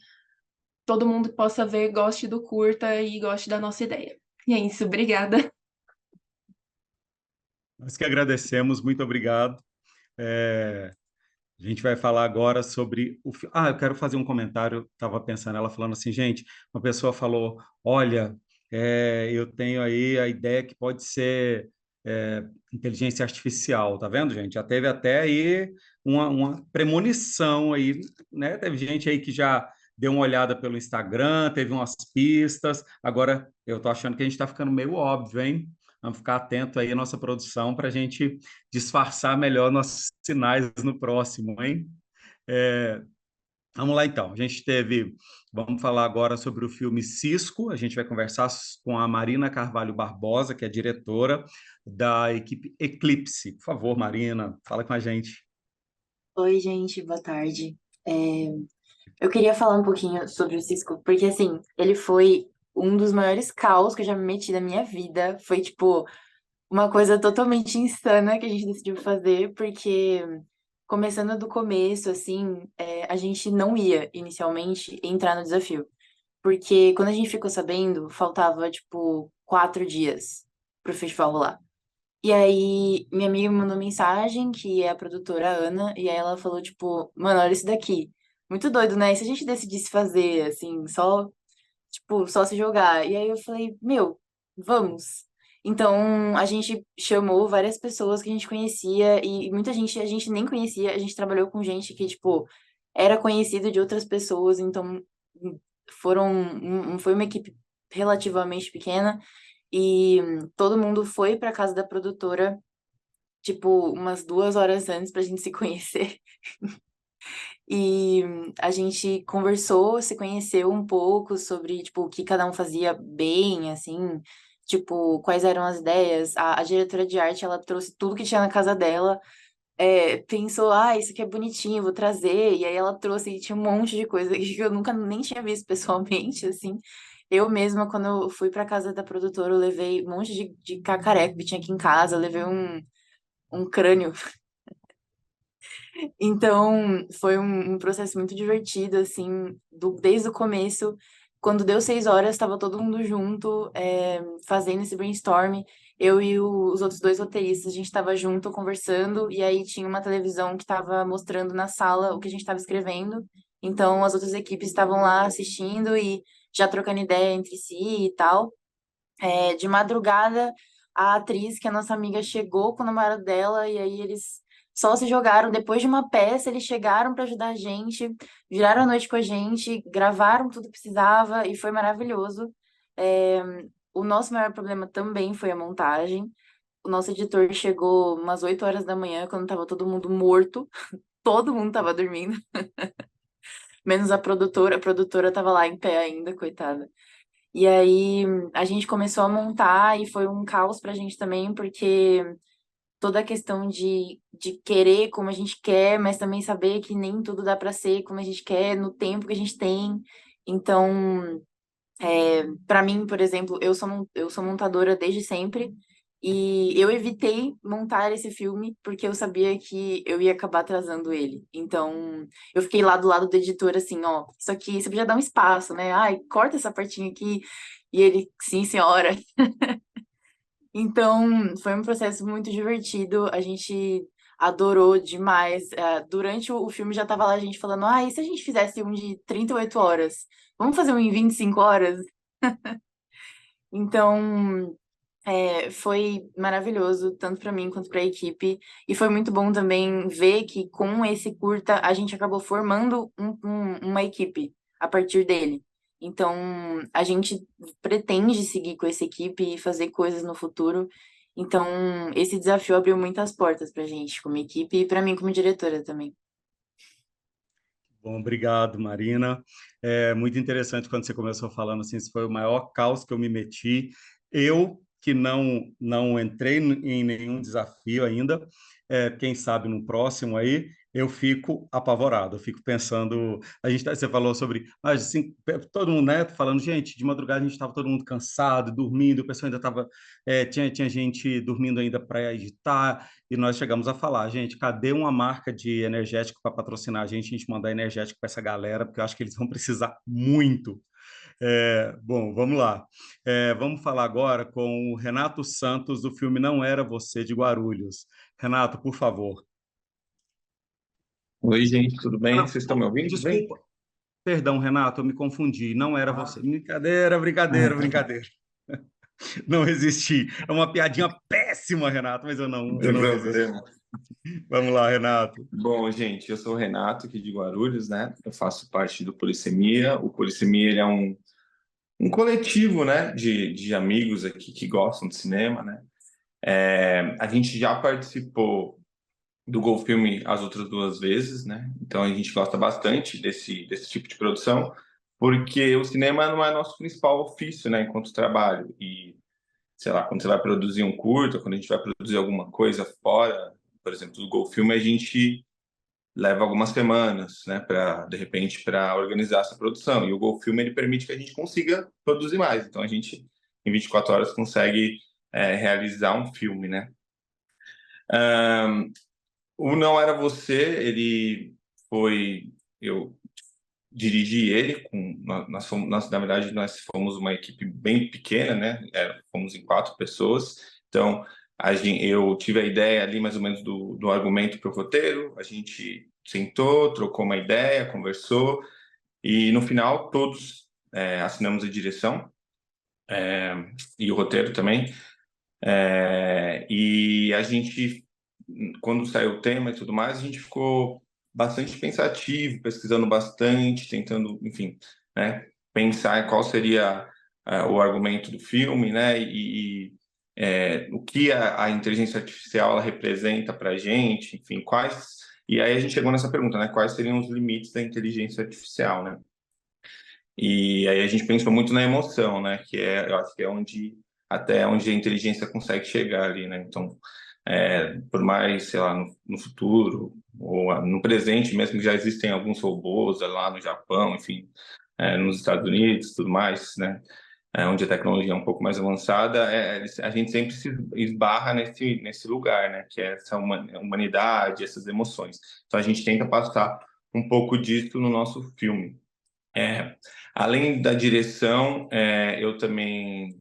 todo mundo que possa ver goste do curta e goste da nossa ideia. E é isso, obrigada. Nós que agradecemos, muito obrigado. A gente vai falar agora sobre o filme. Eu quero fazer um comentário. Estava pensando, ela falando assim, gente, uma pessoa falou: Olha, eu tenho aí a ideia que pode ser inteligência artificial, tá vendo, gente? Já teve até aí uma premonição aí, né? Teve gente aí que já deu uma olhada pelo Instagram, teve umas pistas. Agora, eu tô achando que a gente está ficando meio óbvio, hein? Vamos ficar atento aí à nossa produção para a gente disfarçar melhor nossos sinais no próximo, hein? Vamos lá, então. Vamos falar agora sobre o filme Cisco. A gente vai conversar com a Marina Carvalho Barbosa, que é diretora da equipe Eclipse. Por favor, Marina, fala com a gente. Oi, gente, boa tarde. Eu queria falar um pouquinho sobre o Cisco, porque, assim, ele foi um dos maiores caos que eu já me meti na minha vida. Foi, tipo, uma coisa totalmente insana que a gente decidiu fazer, porque, começando do começo, assim, a gente não ia, inicialmente, entrar no desafio. Porque, quando a gente ficou sabendo, faltava, tipo, 4 dias pro festival rolar. E aí, minha amiga me mandou mensagem, que é a produtora Ana, e aí ela falou, tipo, mano, olha isso daqui. muito doido, né? E se a gente decidisse fazer, assim, só, tipo, só se jogar? E aí eu falei, meu, vamos. Então, a gente chamou várias pessoas que a gente conhecia e muita gente a gente nem conhecia. A gente trabalhou com gente que, tipo, era conhecido de outras pessoas. Então, foi uma equipe relativamente pequena e todo mundo foi para casa da produtora, tipo, umas 2 horas antes pra gente se conhecer. E a gente conversou, se conheceu um pouco sobre, tipo, o que cada um fazia bem, assim, tipo, quais eram as ideias. A diretora de arte, ela trouxe tudo que tinha na casa dela, pensou, isso aqui é bonitinho, vou trazer. E aí ela trouxe, e tinha um monte de coisa que eu nunca nem tinha visto pessoalmente, assim. Eu mesma, quando eu fui pra casa da produtora, eu levei um monte de cacareco que tinha aqui em casa, eu levei um crânio. Então, foi um processo muito divertido, assim, desde o começo. Quando deu 6 horas, estava todo mundo junto, fazendo esse brainstorm. Eu e os outros dois roteiristas, a gente estava junto, conversando, e aí tinha uma televisão que estava mostrando na sala o que a gente estava escrevendo. Então, as outras equipes estavam lá assistindo e já trocando ideia entre si e tal. De madrugada, a atriz, que é a nossa amiga, chegou com o namorado dela, e aí eles só se jogaram. Depois de uma peça, eles chegaram para ajudar a gente, viraram a noite com a gente, gravaram tudo que precisava, e foi maravilhoso. É, o nosso maior problema também foi a montagem. O nosso editor chegou umas 8 horas da manhã, quando tava todo mundo morto, todo mundo tava dormindo, menos a produtora. A produtora tava lá em pé ainda, coitada. E aí a gente começou a montar e foi um caos pra gente também, porque toda a questão de querer como a gente quer, mas também saber que nem tudo dá pra ser como a gente quer, no tempo que a gente tem. Então, para mim, por exemplo, eu sou montadora desde sempre. E eu evitei montar esse filme porque eu sabia que eu ia acabar atrasando ele. Então, eu fiquei lá do lado do editor, assim, ó, isso aqui você podia dar um espaço, né? Ai, corta essa partinha aqui. E ele, sim, senhora. Então, foi um processo muito divertido. A gente adorou demais. Durante o filme já tava lá a gente falando, e se a gente fizesse um de 38 horas? Vamos fazer um em 25 horas? Então, foi maravilhoso, tanto para mim quanto para a equipe. E foi muito bom também ver que com esse curta a gente acabou formando uma equipe a partir dele. Então, a gente pretende seguir com essa equipe e fazer coisas no futuro. Então, esse desafio abriu muitas portas para a gente como equipe e para mim como diretora também. Bom, obrigado, Marina. É muito interessante quando você começou falando assim, esse foi o maior caos que eu me meti. Eu, que não entrei em nenhum desafio ainda, quem sabe no próximo aí, eu fico apavorado, eu fico pensando, você falou sobre, mas assim, todo mundo, né, falando, gente, de madrugada a gente estava todo mundo cansado, dormindo, o pessoal ainda estava, tinha gente dormindo ainda para editar, e nós chegamos a falar, gente, cadê uma marca de energético para patrocinar a gente mandar energético para essa galera, porque eu acho que eles vão precisar muito. Bom, vamos lá. Vamos falar agora com o Renato Santos, do filme Não Era Você, de Guarulhos. Renato, por favor. Oi, gente, tudo bem? Vocês estão me ouvindo bem? Desculpa. Perdão, Renato, eu me confundi. Não era você. Brincadeira, brincadeira, brincadeira. Não resisti. É uma piadinha péssima, Renato, mas eu não resisti. Vamos lá, Renato. Bom, gente, eu sou o Renato, aqui de Guarulhos, né? Eu faço parte do Polissemia. O Polissemia, ele é um coletivo, né, de amigos aqui que gostam de cinema, né? A gente já participou do GoFilme as outras 2 vezes, né? Então a gente gosta bastante desse tipo de produção, porque o cinema não é nosso principal ofício, né, enquanto trabalho. E, sei lá, quando você vai produzir um curta, quando a gente vai produzir alguma coisa fora, por exemplo, do GoFilme, a gente leva algumas semanas, né, de repente, para organizar essa produção. E o GoFilme, ele permite que a gente consiga produzir mais. Então a gente, em 24 horas, consegue realizar um filme, né? O Não Era Você, eu dirigi ele, na verdade, nós fomos uma equipe bem pequena, né? Fomos em 4 pessoas, então eu tive a ideia ali mais ou menos do argumento para o roteiro, a gente sentou, trocou uma ideia, conversou, e no final todos assinamos a direção e o roteiro também. E a gente, quando saiu o tema e tudo mais, a gente ficou bastante pensativo, pesquisando bastante, tentando, enfim, né, pensar em qual seria o argumento do filme, né, o que a inteligência artificial ela representa para a gente, enfim, quais. E aí a gente chegou nessa pergunta, né, quais seriam os limites da inteligência artificial, né? E aí a gente pensou muito na emoção, né, que eu acho que é até onde a inteligência consegue chegar ali, né? Então, por mais, sei lá, no futuro ou no presente mesmo, já existem alguns robôs lá no Japão, enfim, nos Estados Unidos, tudo mais, né? Onde a tecnologia é um pouco mais avançada, a gente sempre se esbarra nesse lugar, né? Que é essa humanidade, essas emoções. Então, a gente tenta passar um pouco disso no nosso filme. Além da direção, eu também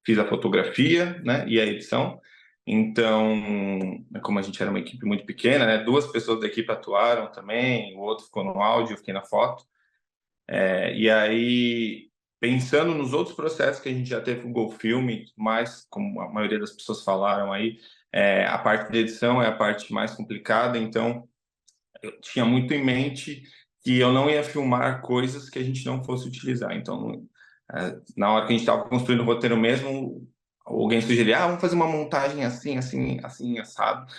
fiz a fotografia, né, e a edição. Então, como a gente era uma equipe muito pequena, né, 2 pessoas da equipe atuaram também, o outro ficou no áudio, eu fiquei na foto. E aí, pensando nos outros processos que a gente já teve com o GoFilme, mas como a maioria das pessoas falaram aí, a parte de edição é a parte mais complicada, então eu tinha muito em mente que eu não ia filmar coisas que a gente não fosse utilizar. Então, na hora que a gente estava construindo o roteiro mesmo, alguém sugeria, vamos fazer uma montagem assim, assim, assim, assado.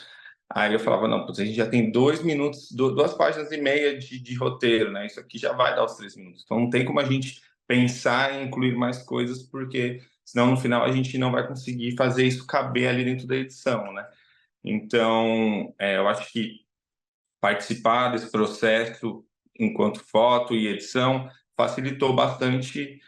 Aí eu falava, não, putz, a gente já tem 2 minutos, 2 páginas e meia de roteiro, né? Isso aqui já vai dar os 3 minutos. Então não tem como a gente pensar em incluir mais coisas, porque senão no final a gente não vai conseguir fazer isso caber ali dentro da edição, né? Então, eu acho que participar desse processo enquanto foto e edição facilitou bastante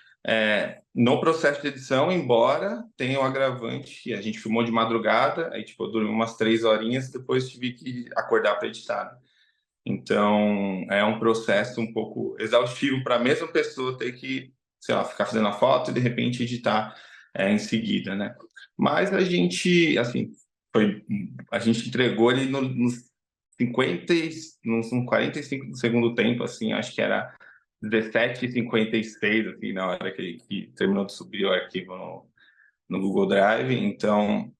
no processo de edição, embora tenha o agravante que a gente filmou de madrugada, aí tipo, eu dormi umas 3 horinhas, depois tive que acordar para editar, né? Então, é um processo um pouco exaustivo para a mesma pessoa ter que, sei lá, ficar fazendo a foto e de repente editar em seguida, né? Mas a gente, assim, a gente entregou ele nos 50, nos 45 do segundo tempo, assim, acho que era 17h56, assim, na hora que terminou de subir o arquivo no Google Drive. Então,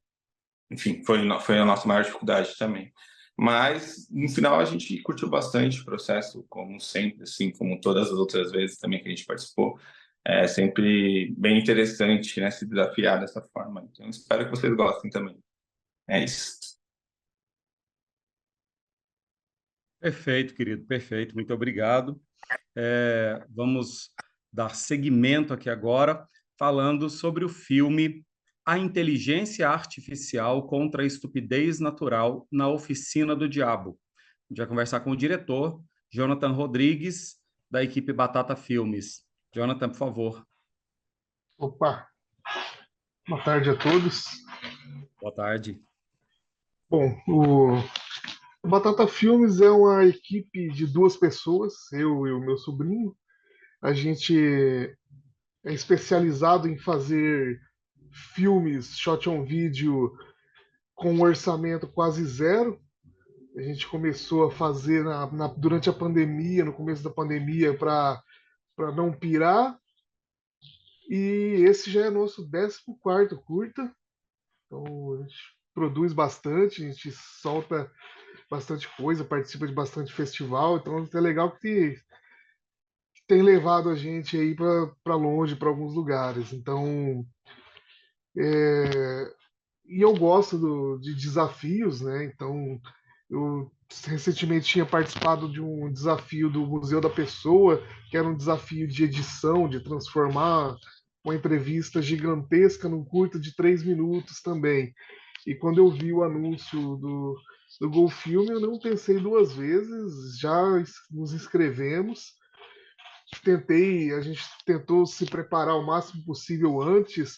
enfim, foi a nossa maior dificuldade também. Mas, no final, a gente curtiu bastante o processo, como sempre, assim, como todas as outras vezes também que a gente participou. É sempre bem interessante, né, se desafiar dessa forma. Então, espero que vocês gostem também. É isso. Perfeito, querido, perfeito. Muito obrigado. Vamos dar seguimento aqui agora, falando sobre o filme A Inteligência Artificial contra a Estupidez Natural na Oficina do Diabo. A gente vai conversar com o diretor, Jonathan Rodrigues, da equipe Batata Filmes. Jonathan, por favor. Opa, boa tarde a todos. Boa tarde. Bom, o Batata Filmes é uma equipe de 2 pessoas, eu e o meu sobrinho. A gente é especializado em fazer filmes, shot on video, com um orçamento quase zero. A gente começou a fazer durante a pandemia, no começo da pandemia, para não pirar. E esse já é nosso 14º curta. Então a gente produz bastante, a gente solta bastante coisa, participa de bastante festival. Então é legal que tem levado a gente aí para longe, para alguns lugares. Então, e eu gosto de desafios, né? Então, eu recentemente tinha participado de um desafio do Museu da Pessoa, que era um desafio de edição, de transformar uma entrevista gigantesca num curta de 3 minutos também. E quando eu vi o anúncio do GoFilme, eu não pensei 2 vezes, já nos inscrevemos. A gente tentou se preparar o máximo possível antes.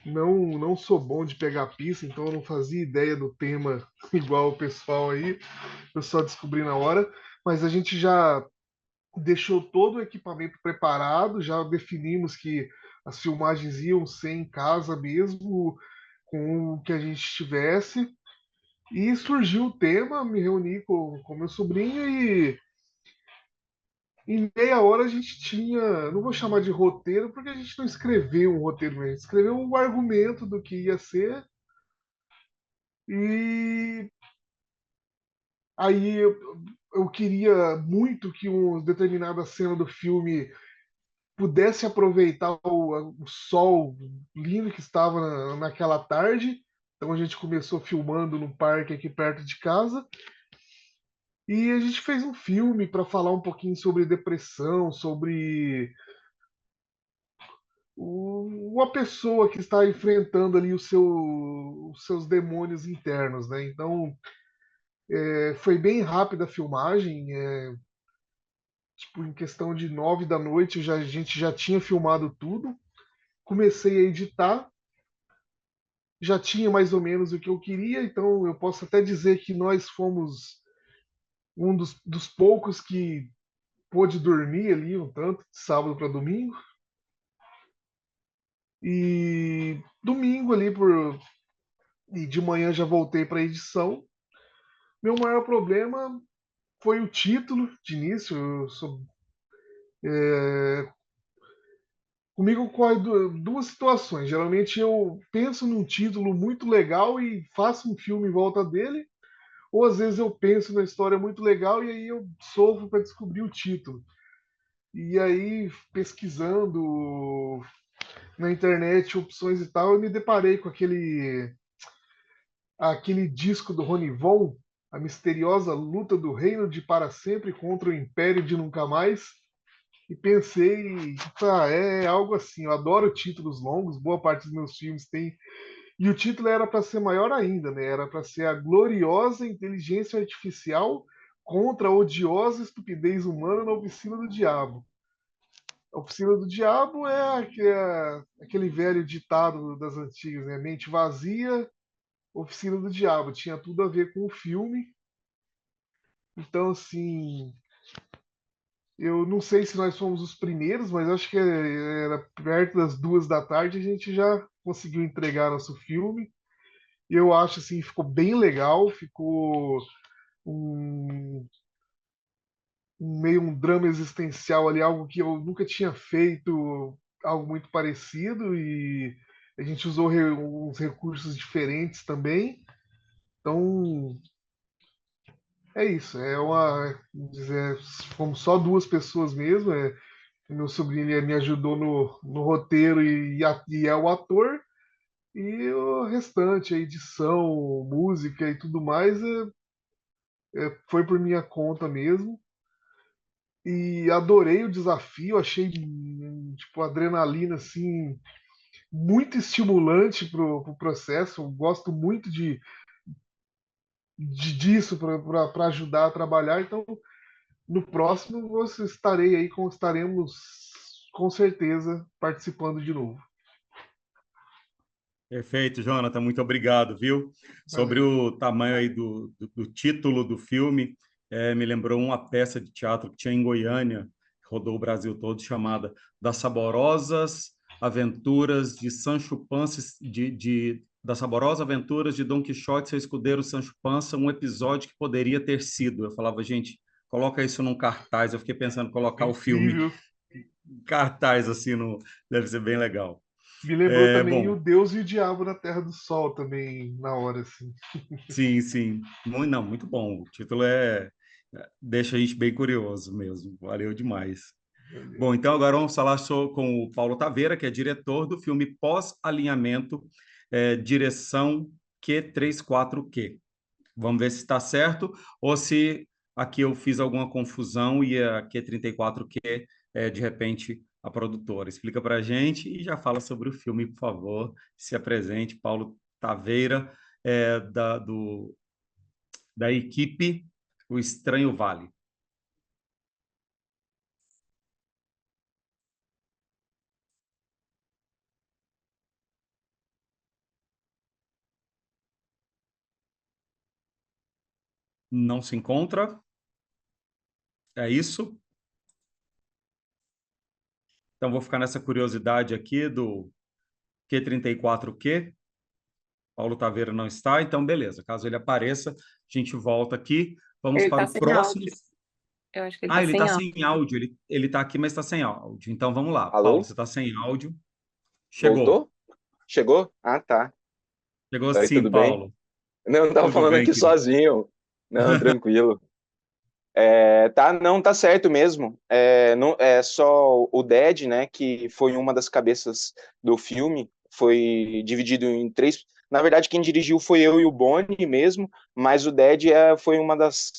Não sou bom de pegar pista, então eu não fazia ideia do tema igual o pessoal aí. Eu só descobri na hora. Mas a gente já deixou todo o equipamento preparado, já definimos que as filmagens iam ser em casa mesmo, com o que a gente tivesse. E surgiu o tema, me reuni com meu sobrinho e em meia hora a gente tinha, não vou chamar de roteiro, porque a gente não escreveu um roteiro, mas a gente escreveu um argumento do que ia ser. E aí eu queria muito que uma determinada cena do filme pudesse aproveitar o sol lindo que estava naquela tarde. Então a gente começou filmando no parque aqui perto de casa. E a gente fez um filme para falar um pouquinho sobre depressão, sobre uma pessoa que está enfrentando ali os seus demônios internos, né? Então, foi bem rápida a filmagem, tipo, em questão de 9 da noite a gente já tinha filmado tudo. Comecei a editar, já tinha mais ou menos o que eu queria, então eu posso até dizer que nós fomos um dos poucos que pôde dormir ali um tanto, de sábado para domingo. E domingo ali e de manhã já voltei para a edição. Meu maior problema foi o título de início. Comigo ocorre duas situações. Geralmente eu penso num título muito legal e faço um filme em volta dele, ou às vezes eu penso na história muito legal e aí eu sofro para descobrir o título. E aí, pesquisando na internet opções e tal, eu me deparei com aquele disco do Ronivon, A Misteriosa Luta do Reino de Para Sempre contra o Império de Nunca Mais, e pensei, tá, é algo assim, eu adoro títulos longos, boa parte dos meus filmes tem, e o título era para ser maior ainda, né? Era para ser A Gloriosa Inteligência Artificial contra a Odiosa Estupidez Humana na Oficina do Diabo. A Oficina do Diabo é aquele velho ditado das antigas, né? Mente vazia, Oficina do Diabo. Tinha tudo a ver com o filme. Então, assim, eu não sei se nós fomos os primeiros, mas acho que era perto das 2 da tarde a gente já conseguiu entregar nosso filme. Eu acho assim, ficou bem legal, ficou um, meio um drama existencial ali, algo que eu nunca tinha feito, algo muito parecido, e a gente usou uns recursos diferentes também. Então, é isso, vamos dizer, fomos só 2 pessoas mesmo. Meu sobrinho ele me ajudou no roteiro e é o ator, e o restante, a edição, música e tudo mais, foi por minha conta mesmo. E adorei o desafio, achei tipo adrenalina assim muito estimulante pro processo. Eu gosto muito disso para ajudar a trabalhar. Então, no próximo você estaremos com certeza participando de novo. Perfeito, Jonathan, muito obrigado, viu? Sobre Valeu. o tamanho aí do título do filme, me lembrou uma peça de teatro que tinha em Goiânia, que rodou o Brasil todo, chamada Das Saborosas Aventuras de Sancho Panza, Das Saborosas Aventuras de Dom Quixote e seu escudeiro Sancho Panza, um episódio que poderia ter sido. Eu falava, gente, coloca isso num cartaz. Eu fiquei pensando em colocar o filme Incrível. em cartaz, assim, deve ser bem legal. Me lembrou também o Bom, Deus e o Diabo na Terra do Sol também na hora assim. sim, sim. Não, muito bom. O título deixa a gente bem curioso mesmo. Valeu demais. Bom, então agora vamos falar com o Paulo Taveira, que é diretor do filme Pós-Alinhamento, direção Q34Q. Vamos ver se está certo ou se aqui eu fiz alguma confusão e a Q34Q é, de repente, a produtora. Explica para a gente e já fala sobre o filme, por favor. Se apresente, Paulo Taveira, da equipe O Estranho Vale. Não se encontra? É isso? Então, vou ficar nessa curiosidade aqui do Q34Q. Paulo Taveira não está, então beleza. Caso ele apareça, a gente volta aqui. Vamos Ele para tá o sem próximo. áudio. Eu acho que ele Ah, tá ele sem está áudio. sem áudio. Ele está aqui, mas está sem áudio. Então vamos lá. Paulo, Alô? você está sem áudio. Chegou. Voltou? Chegou? Ah, tá. Chegou Oi, sim, tudo bem? Paulo. Não, eu tava Tudo falando bem, aqui querido. sozinho. Não, tranquilo. Tá, não, tá certo mesmo. Não, é só o Dead, né, que foi uma das cabeças do filme, foi dividido em três. Na verdade, quem dirigiu foi eu e o Boni mesmo, mas o Dead foi uma das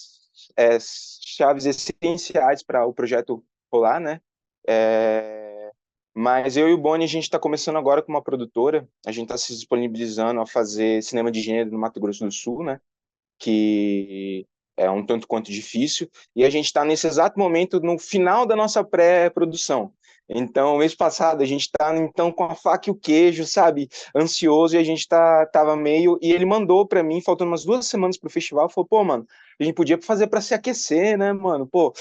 chaves essenciais para o projeto rolar, né? Mas eu e o Boni, a gente está começando agora com uma produtora, a gente está se disponibilizando a fazer cinema de gênero no Mato Grosso do Sul, né? Que é um tanto quanto difícil, e a gente está nesse exato momento no final da nossa pré-produção. Então, mês passado, a gente está então com a faca e o queijo, sabe, ansioso, e a gente tava meio. E ele mandou para mim, faltando umas 2 semanas para o festival, falou: pô, mano, a gente podia fazer para se aquecer, né, mano? Pô,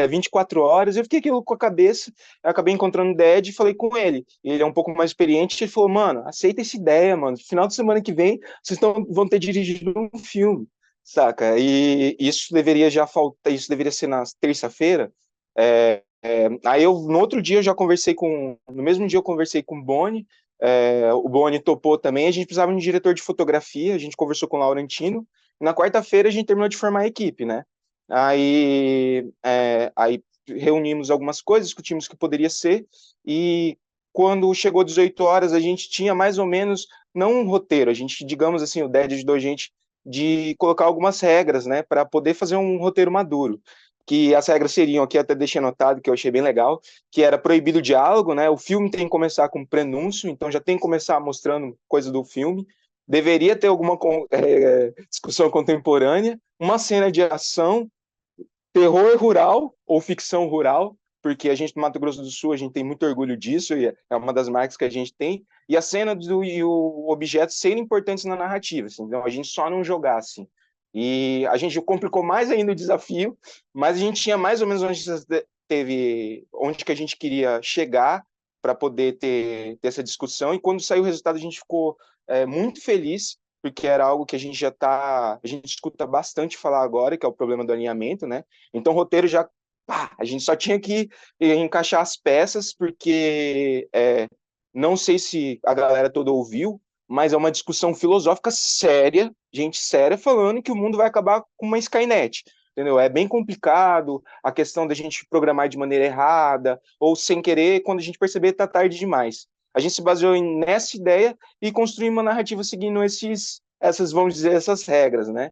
24 horas. Eu fiquei aquilo com a cabeça, eu acabei encontrando o Ded e falei com ele. Ele é um pouco mais experiente, ele falou: mano, aceita essa ideia, mano. Final de semana que vem, vocês vão ter dirigido um filme, saca? E isso deveria já faltar, isso deveria ser na terça-feira. Aí no outro dia eu já conversei no mesmo dia eu conversei com o Boni, o Boni topou também, a gente precisava de um diretor de fotografia, a gente conversou com o Laurentino, e na quarta-feira a gente terminou de formar a equipe, né? Aí reunimos algumas coisas, discutimos o que poderia ser, e quando chegou 18 horas a gente tinha mais ou menos, não um roteiro, a gente, digamos assim, o Ded ajudou a gente de colocar algumas regras, né, para poder fazer um roteiro maduro. Que as regras seriam, aqui até deixei anotado, que eu achei bem legal, que era proibido o diálogo, né? O filme tem que começar com prenúncio, então já tem que começar mostrando coisa do filme. Deveria ter alguma discussão contemporânea, uma cena de ação, terror rural ou ficção rural, porque a gente no Mato Grosso do Sul, a gente tem muito orgulho disso, e é uma das marcas que a gente tem, e a cena e o objeto serem importantes na narrativa, assim, então a gente só não jogar, assim. E a gente complicou mais ainda o desafio, mas a gente tinha mais ou menos onde que a gente queria chegar para poder ter essa discussão, e quando saiu o resultado a gente ficou muito feliz, porque era algo que a gente a gente escuta bastante falar agora, que é o problema do alinhamento, né? Então o roteiro já, a gente só tinha que encaixar as peças, porque não sei se a galera toda ouviu, mas é uma discussão filosófica séria, gente séria, falando que o mundo vai acabar com uma Skynet, entendeu? É bem complicado a questão da gente programar de maneira errada, ou sem querer, quando a gente perceber, tá tarde demais. A gente se baseou nessa ideia e construiu uma narrativa seguindo vamos dizer, essas regras, né?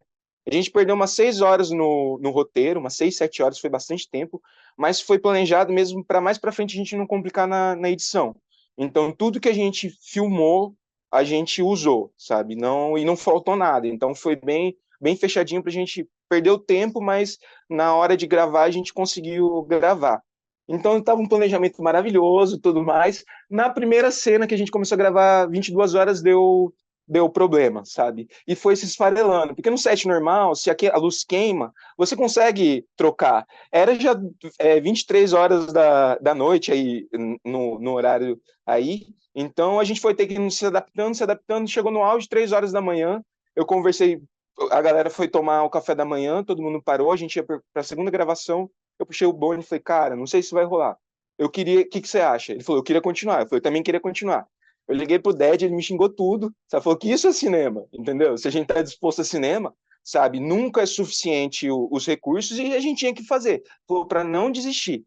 A gente perdeu umas 6 horas no roteiro, umas 6, 7 horas, foi bastante tempo, mas foi planejado mesmo para mais para frente a gente não complicar na edição. Então, tudo que a gente filmou, a gente usou, sabe? E não faltou nada. Então, foi bem, bem fechadinho para a gente perder o tempo, mas na hora de gravar, a gente conseguiu gravar. Então, estava um planejamento maravilhoso, tudo mais. Na primeira cena que a gente começou a gravar, 22 horas, deu problema, sabe? E foi se esfarelando. Porque no set normal, se a luz queima, você consegue trocar. Era já 23 horas da noite aí, no horário aí. Então, a gente foi ter que ir se adaptando. Chegou no auge, 3 horas da manhã. Eu conversei, a galera foi tomar o café da manhã, todo mundo parou, a gente ia para a segunda gravação. Eu puxei o Boni e falei, cara, não sei se vai rolar. O que você acha? Ele falou, eu queria continuar. Eu falei, eu também queria continuar. Eu liguei pro Ded, ele me xingou tudo. Sabe? Falou que isso é cinema, entendeu? Se a gente tá disposto a cinema, sabe? Nunca é suficiente os recursos e a gente tinha que fazer. Falou para não desistir.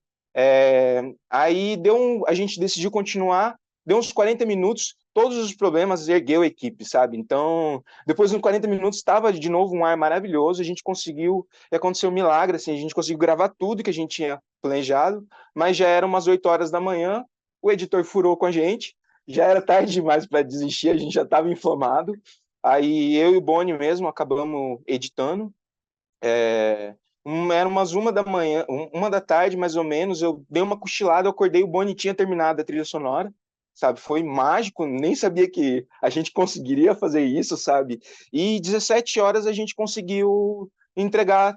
Aí a gente decidiu continuar, deu uns 40 minutos, todos os problemas ergueu a equipe, sabe? Então, depois de uns 40 minutos, estava de novo um ar maravilhoso, a gente conseguiu, e aconteceu um milagre, assim, a gente conseguiu gravar tudo que a gente tinha planejado, mas já eram umas 8 horas da manhã, o editor furou com a gente, já era tarde demais para desistir, a gente já estava inflamado, aí eu e o Boni mesmo acabamos editando, era umas 1 da manhã, 1 da tarde mais ou menos, eu dei uma cochilada, eu acordei, o Boni tinha terminado a trilha sonora, sabe, foi mágico, nem sabia que a gente conseguiria fazer isso, sabe, e 17 horas a gente conseguiu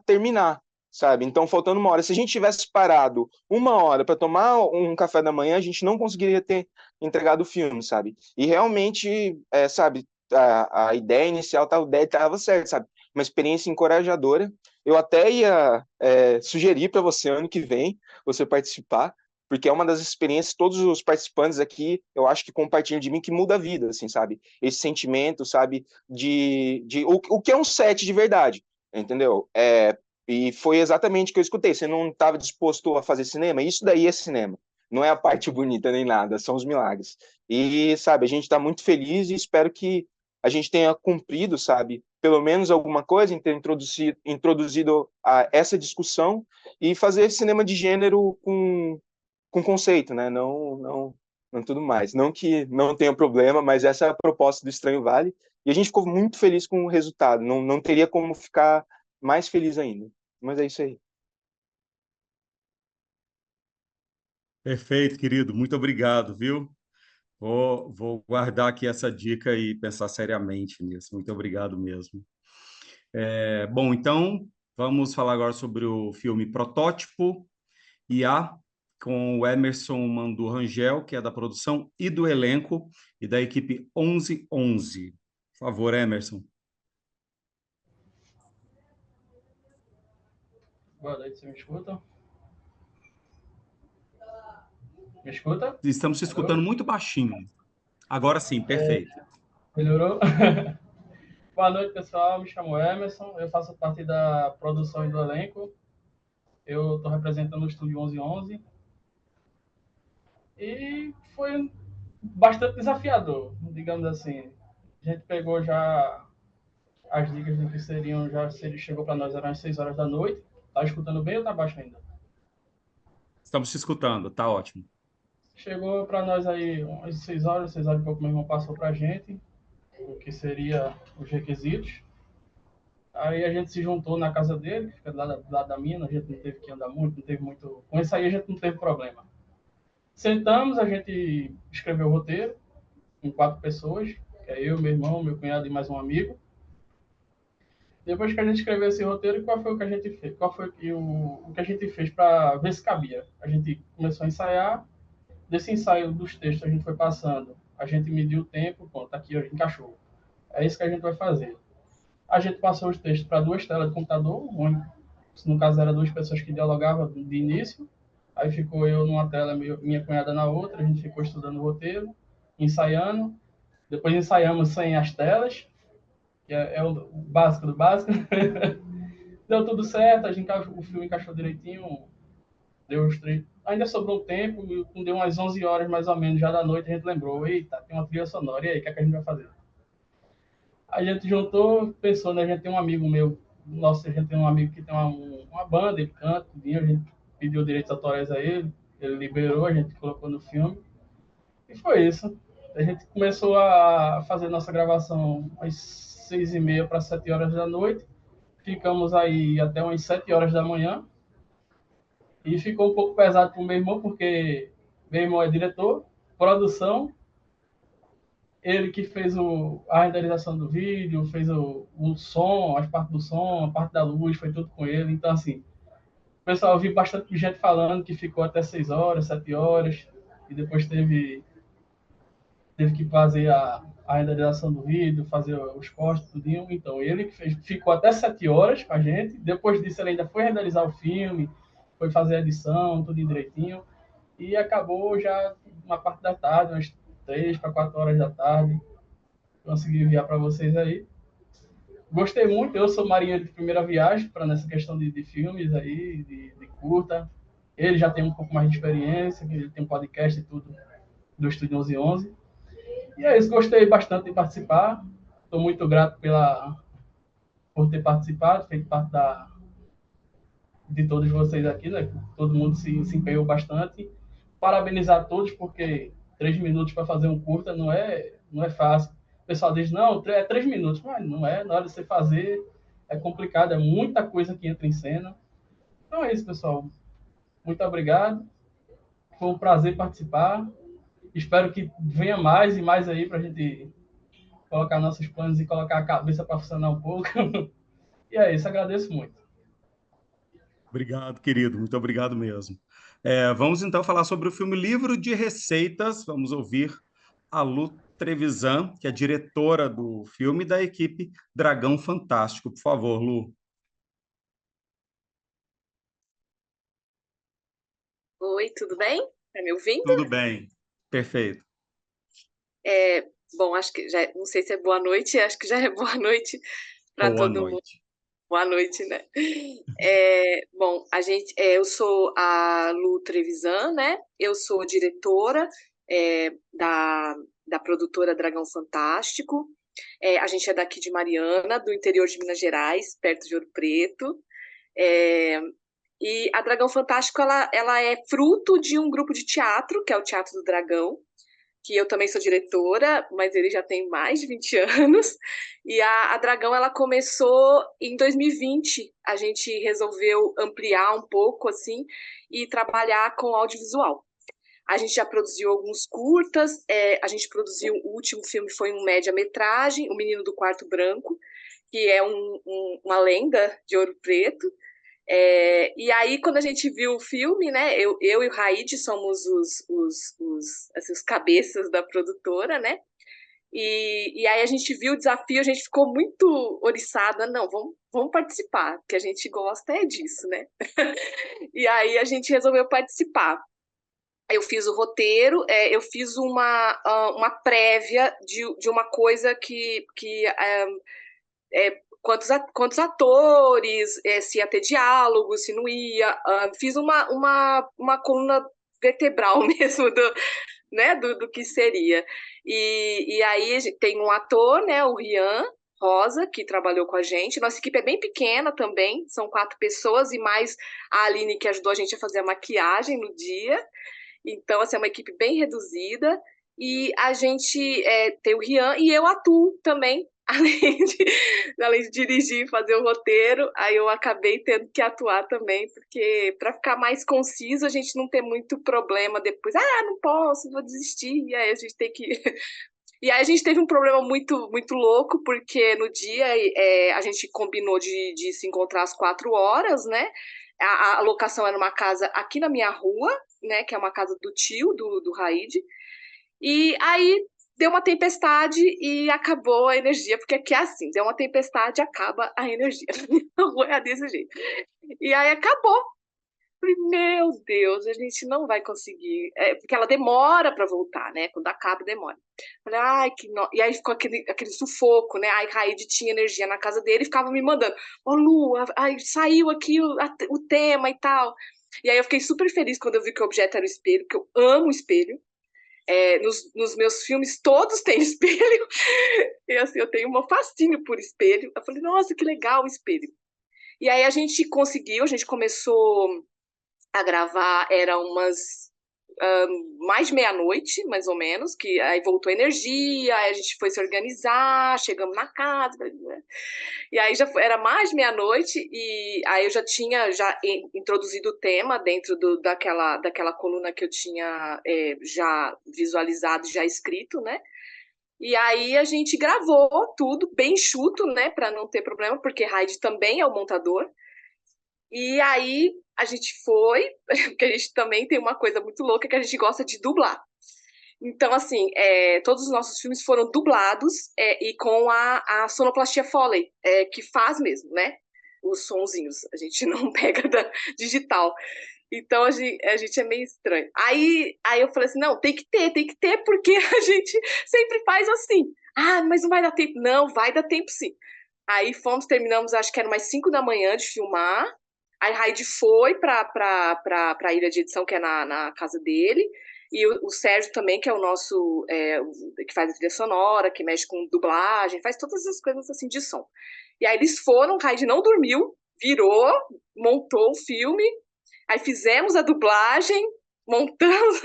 terminar, sabe, então faltando 1 hora, se a gente tivesse parado 1 hora para tomar um café da manhã, a gente não conseguiria ter entregado o filme, sabe, e realmente, sabe, a ideia inicial, o ideia estava certa, sabe? Uma experiência encorajadora. Eu até ia sugerir para você, ano que vem, você participar, porque é uma das experiências, todos os participantes aqui, eu acho que compartilham de mim, que muda a vida, assim, sabe? Esse sentimento, sabe? O que é um set de verdade, entendeu? E foi exatamente o que eu escutei. Você não estava disposto a fazer cinema? Isso daí é cinema. Não é a parte bonita nem nada, são os milagres. E, sabe, a gente está muito feliz e espero que a gente tenha cumprido, sabe, pelo menos alguma coisa em ter introduzido essa discussão e fazer cinema de gênero com conceito, né? Não tudo mais. Não que não tenha problema, mas essa é a proposta do Estranho Vale. E a gente ficou muito feliz com o resultado. Não teria como ficar mais feliz ainda. Mas é isso aí. Perfeito, querido. Muito obrigado, viu? Vou guardar aqui essa dica e pensar seriamente nisso. Muito obrigado mesmo. Bom, então, vamos falar agora sobre o filme Protótipo IA, com o Emerson Mandu Rangel, que é da produção e do elenco, e da equipe 1111. Por favor, Emerson. Boa noite, você me escuta? Me escuta? Estamos te escutando muito baixinho. Agora sim, perfeito. Melhorou? Boa noite, pessoal. Me chamo Emerson. Eu faço parte da produção e do elenco. Eu estou representando o Estúdio 1111. E foi bastante desafiador, digamos assim. A gente pegou já as dicas do que seriam, chegou para nós, eram as 6 horas da noite. Tá escutando bem ou tá baixo ainda? Estamos te escutando, tá ótimo. Chegou para nós aí umas 6 horas e pouco, meu irmão passou para a gente o que seria os requisitos. Aí a gente se juntou na casa dele, que fica do lado da minha, a gente não teve que andar muito, não teve muito... Com isso aí a gente não teve problema. Sentamos, a gente escreveu o roteiro, com 4 pessoas, que é eu, meu irmão, meu cunhado e mais um amigo. Depois que a gente escreveu esse roteiro, qual foi o que a gente fez? Qual foi o que a gente fez para ver se cabia? A gente começou a ensaiar. Desse ensaio dos textos a gente foi passando. A gente mediu o tempo, pronto, aqui ó, encaixou. É isso que a gente vai fazer. A gente passou os textos para 2 telas de computador, onde, no caso, eram 2 pessoas que dialogavam de início. Aí ficou eu numa tela, minha cunhada na outra. A gente ficou estudando o roteiro, ensaiando. Depois ensaiamos sem as telas, que é o básico do básico. Deu tudo certo, o filme encaixou direitinho. Deu os 3. Ainda sobrou tempo, deu umas 11 horas mais ou menos já da noite, a gente lembrou, eita, tem uma trilha sonora, e aí, o que é que a gente vai fazer? A gente juntou, pensou, né, a gente tem um amigo meu, nossa, a gente tem um amigo que tem uma banda, ele canta, a gente pediu direitos autorais a ele liberou, a gente colocou no filme, e foi isso. A gente começou a fazer nossa gravação às 6h30 para 7 horas da noite, ficamos aí até umas 7 horas da manhã, e ficou um pouco pesado para o meu irmão, porque meu irmão é diretor, produção, ele que fez a renderização do vídeo, fez o som, as partes do som, a parte da luz, foi tudo com ele. Então, assim, o pessoal, eu vi bastante gente falando que ficou até 6 horas, 7 horas, e depois teve que fazer a renderização do vídeo, fazer os cortes, tudinho. Então, ele que ficou até 7 horas com a gente. Depois disso, ele ainda foi renderizar o filme, foi fazer a edição, tudo direitinho. E acabou já uma parte da tarde, umas 3 para 4 horas da tarde. Consegui enviar para vocês aí. Gostei muito, eu sou marinheiro de primeira viagem para nessa questão de filmes aí, de curta. Ele já tem um pouco mais de experiência, ele tem um podcast e tudo do Estúdio 1111. E é isso, gostei bastante de participar. Estou muito grato por ter participado, feito parte de todos vocês aqui, né? Todo mundo se empenhou bastante. Parabenizar a todos, porque 3 minutos para fazer um curta não é fácil. O pessoal diz, não, é 3 minutos. Mas não é, na hora de você fazer é complicado, é muita coisa que entra em cena. Então é isso, pessoal. Muito obrigado. Foi um prazer participar. Espero que venha mais e mais aí para a gente colocar nossos planos e colocar a cabeça para funcionar um pouco. E é isso, agradeço muito. Obrigado, querido. Muito obrigado mesmo. Vamos então falar sobre o filme Livro de Receitas. Vamos ouvir Trevisan, que é diretora do filme da equipe Dragão Fantástico. Por favor, Lu. Oi, tudo bem? Tá me ouvindo? Tudo bem. Perfeito. Bom, acho que já, não sei se é boa noite, acho que já é boa noite para Boa todo mundo. noite. Boa noite, né? Bom, eu sou a Lu Trevisan, né? Eu sou diretora da produtora Dragão Fantástico. A gente é daqui de Mariana, do interior de Minas Gerais, perto de Ouro Preto. É, e a Dragão Fantástico, ela é fruto de um grupo de teatro, que é o Teatro do Dragão, que eu também sou diretora, mas ele já tem mais de 20 anos. E a Dragão, ela começou em 2020. A gente resolveu ampliar um pouco, assim, e trabalhar com audiovisual. A gente já produziu alguns curtas, a gente produziu, o último filme foi um média-metragem, O Menino do Quarto Branco, que é uma lenda de Ouro Preto. E aí, quando a gente viu o filme, né, eu e o Raid somos os cabeças da produtora, né? E aí a gente viu o desafio, a gente ficou muito oriçada, não, vamos participar, porque a gente gosta disso, né? E aí a gente resolveu participar. Eu fiz o roteiro, eu fiz uma prévia de uma coisa que quantos atores, se ia ter diálogo, se não ia. Fiz uma coluna vertebral mesmo do que seria. E aí tem um ator, né, o Rian Rosa, que trabalhou com a gente. Nossa equipe é bem pequena também, são 4 pessoas, e mais a Aline, que ajudou a gente a fazer a maquiagem no dia. Então, assim, é uma equipe bem reduzida. E a gente tem o Rian e eu atuo também, além de dirigir e fazer o roteiro. Aí eu acabei tendo que atuar também, porque para ficar mais conciso, a gente não ter muito problema depois. Não posso, vou desistir. E aí a gente tem que. E aí a gente teve um problema muito, muito louco, porque no dia a gente combinou de se encontrar às 4 horas, né? A locação era uma casa aqui na minha rua, né? Que é uma casa do tio, do Raid. E aí deu uma tempestade e acabou a energia, porque aqui é assim, deu uma tempestade, acaba a energia. Na rua é desse jeito. E aí acabou. Falei, meu Deus, a gente não vai conseguir. Porque ela demora para voltar, né? Quando acaba, demora. Falei, E aí ficou aquele sufoco, né? Aí Raid tinha energia na casa dele e ficava me mandando: Ô Lu, saiu aqui o tema e tal. E aí eu fiquei super feliz quando eu vi que o objeto era o espelho, porque eu amo espelho. Nos meus filmes todos têm espelho. E assim, eu tenho um fascínio por espelho. Eu falei, nossa, que legal o espelho. E aí a gente começou a gravar, era umas mais de meia-noite, mais ou menos, que aí voltou a energia, aí a gente foi se organizar, chegamos na casa, e aí era mais de meia-noite, e aí eu já tinha introduzido o tema dentro daquela coluna que eu tinha já visualizado, já escrito, né? E aí a gente gravou tudo bem enxuto, né, para não ter problema, porque Raid também é o montador. E aí a gente foi, porque a gente também tem uma coisa muito louca que a gente gosta de dublar. Então, assim, todos os nossos filmes foram dublados e com a sonoplastia Foley, que faz mesmo, né? Os sonzinhos. A gente não pega da digital. Então, a gente é meio estranho. Aí eu falei assim, não, tem que ter, porque a gente sempre faz assim. Mas não vai dar tempo. Não, vai dar tempo sim. Aí terminamos, acho que era umas 5 da manhã de filmar. Aí Raid foi para a ilha de edição, que é na casa dele. E o Sérgio também, que é o nosso, que faz a trilha sonora, que mexe com dublagem, faz todas as coisas assim de som. E aí eles foram, Raid não dormiu, virou, montou o filme, aí fizemos a dublagem, montamos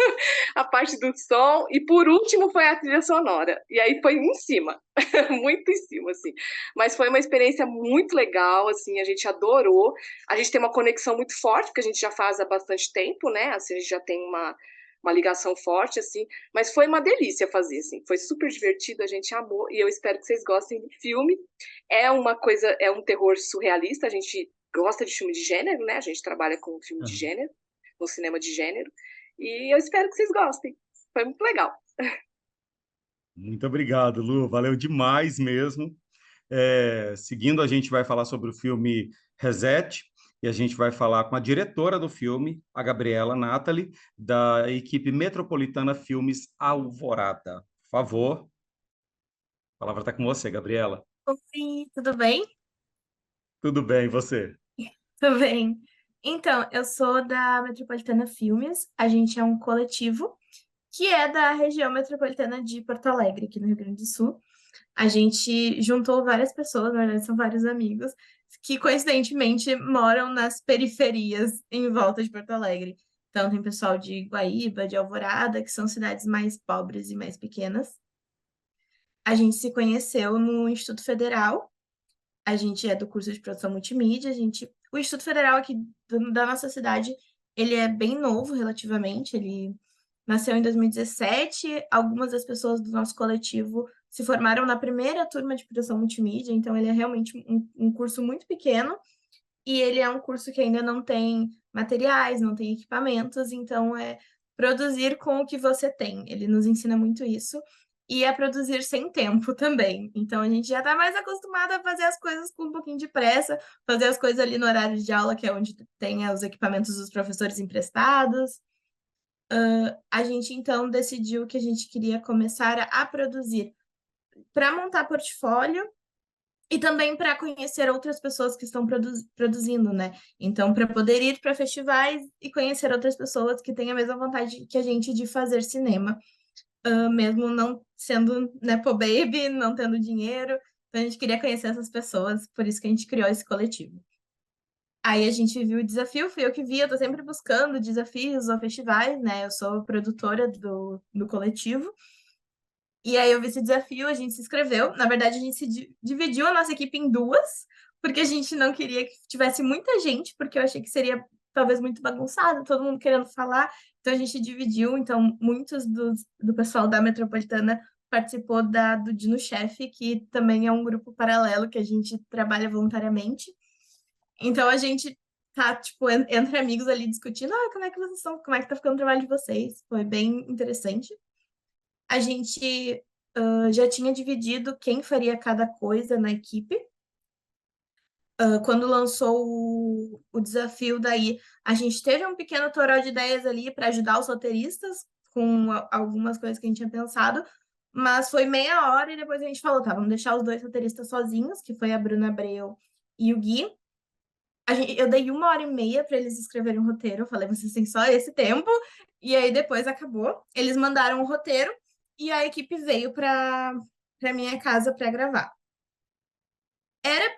a parte do som, e por último foi a trilha sonora. E aí foi em cima, muito em cima, assim. Mas foi uma experiência muito legal, assim, a gente adorou. A gente tem uma conexão muito forte, porque a gente já faz há bastante tempo, né? Assim, a gente já tem uma ligação forte, assim, mas foi uma delícia fazer, assim, foi super divertido, a gente amou, e eu espero que vocês gostem do filme. É um terror surrealista, a gente gosta de filme de gênero, né? A gente trabalha com filme de gênero, no cinema de gênero, e eu espero que vocês gostem. Foi muito legal. Muito obrigado, Lu. Valeu demais mesmo. Seguindo, a gente vai falar sobre o filme Reset, e a gente vai falar com a diretora do filme, a Gabriela Natali, da equipe Metropolitana Filmes Alvorada. Por favor, a palavra está com você, Gabriela. Oi, tudo bem? Tudo bem, e você? Tudo bem. Então, eu sou da Metropolitana Filmes. A gente é um coletivo que é da região metropolitana de Porto Alegre, aqui no Rio Grande do Sul. A gente juntou várias pessoas, na verdade, são vários amigos, que coincidentemente moram nas periferias em volta de Porto Alegre. Então, tem pessoal de Guaíba, de Alvorada, que são cidades mais pobres e mais pequenas. A gente se conheceu no Instituto Federal. A gente é do curso de produção multimídia. O Instituto Federal aqui da nossa cidade, ele é bem novo relativamente. Ele nasceu em 2017. Algumas das pessoas do nosso coletivo se formaram na primeira turma de produção multimídia. Então, ele é realmente um curso muito pequeno. E ele é um curso que ainda não tem materiais, não tem equipamentos. Então, é produzir com o que você tem. Ele nos ensina muito isso. E a produzir sem tempo também. Então, a gente já está mais acostumado a fazer as coisas com um pouquinho de pressa, fazer as coisas ali no horário de aula, que é onde tem os equipamentos dos professores emprestados. A gente, então, decidiu que a gente queria começar a produzir para montar portfólio e também para conhecer outras pessoas que estão produzindo, né? Então, para poder ir para festivais e conhecer outras pessoas que têm a mesma vontade que a gente de fazer cinema. Mesmo não sendo Nepo Baby, não tendo dinheiro. Então, a gente queria conhecer essas pessoas, por isso que a gente criou esse coletivo. Aí a gente viu o desafio, fui eu que vi, eu tô sempre buscando desafios ou festivais, né? Eu sou produtora do coletivo. E aí eu vi esse desafio, a gente se inscreveu. Na verdade, a gente se dividiu a nossa equipe em duas, porque a gente não queria que tivesse muita gente, porque eu achei que seria talvez muito bagunçado, todo mundo querendo falar. Então a gente dividiu, então muitos do pessoal da Metropolitana participou do Dino Chef, que também é um grupo paralelo que a gente trabalha voluntariamente. Então a gente tá, tipo, entre amigos ali discutindo, como é que vocês estão, como é que tá ficando o trabalho de vocês? Foi bem interessante. A gente já tinha dividido quem faria cada coisa na equipe. Quando lançou o desafio daí, a gente teve um pequeno toró de ideias ali para ajudar os roteiristas com algumas coisas que a gente tinha pensado, mas foi meia hora e depois a gente falou, tá, vamos deixar os dois roteiristas sozinhos, que foi a Bruna Abreu e o Gui. Eu dei 1h30 para eles escreverem um roteiro, eu falei, vocês têm só esse tempo, e aí depois acabou. Eles mandaram o roteiro e a equipe veio para minha casa para gravar.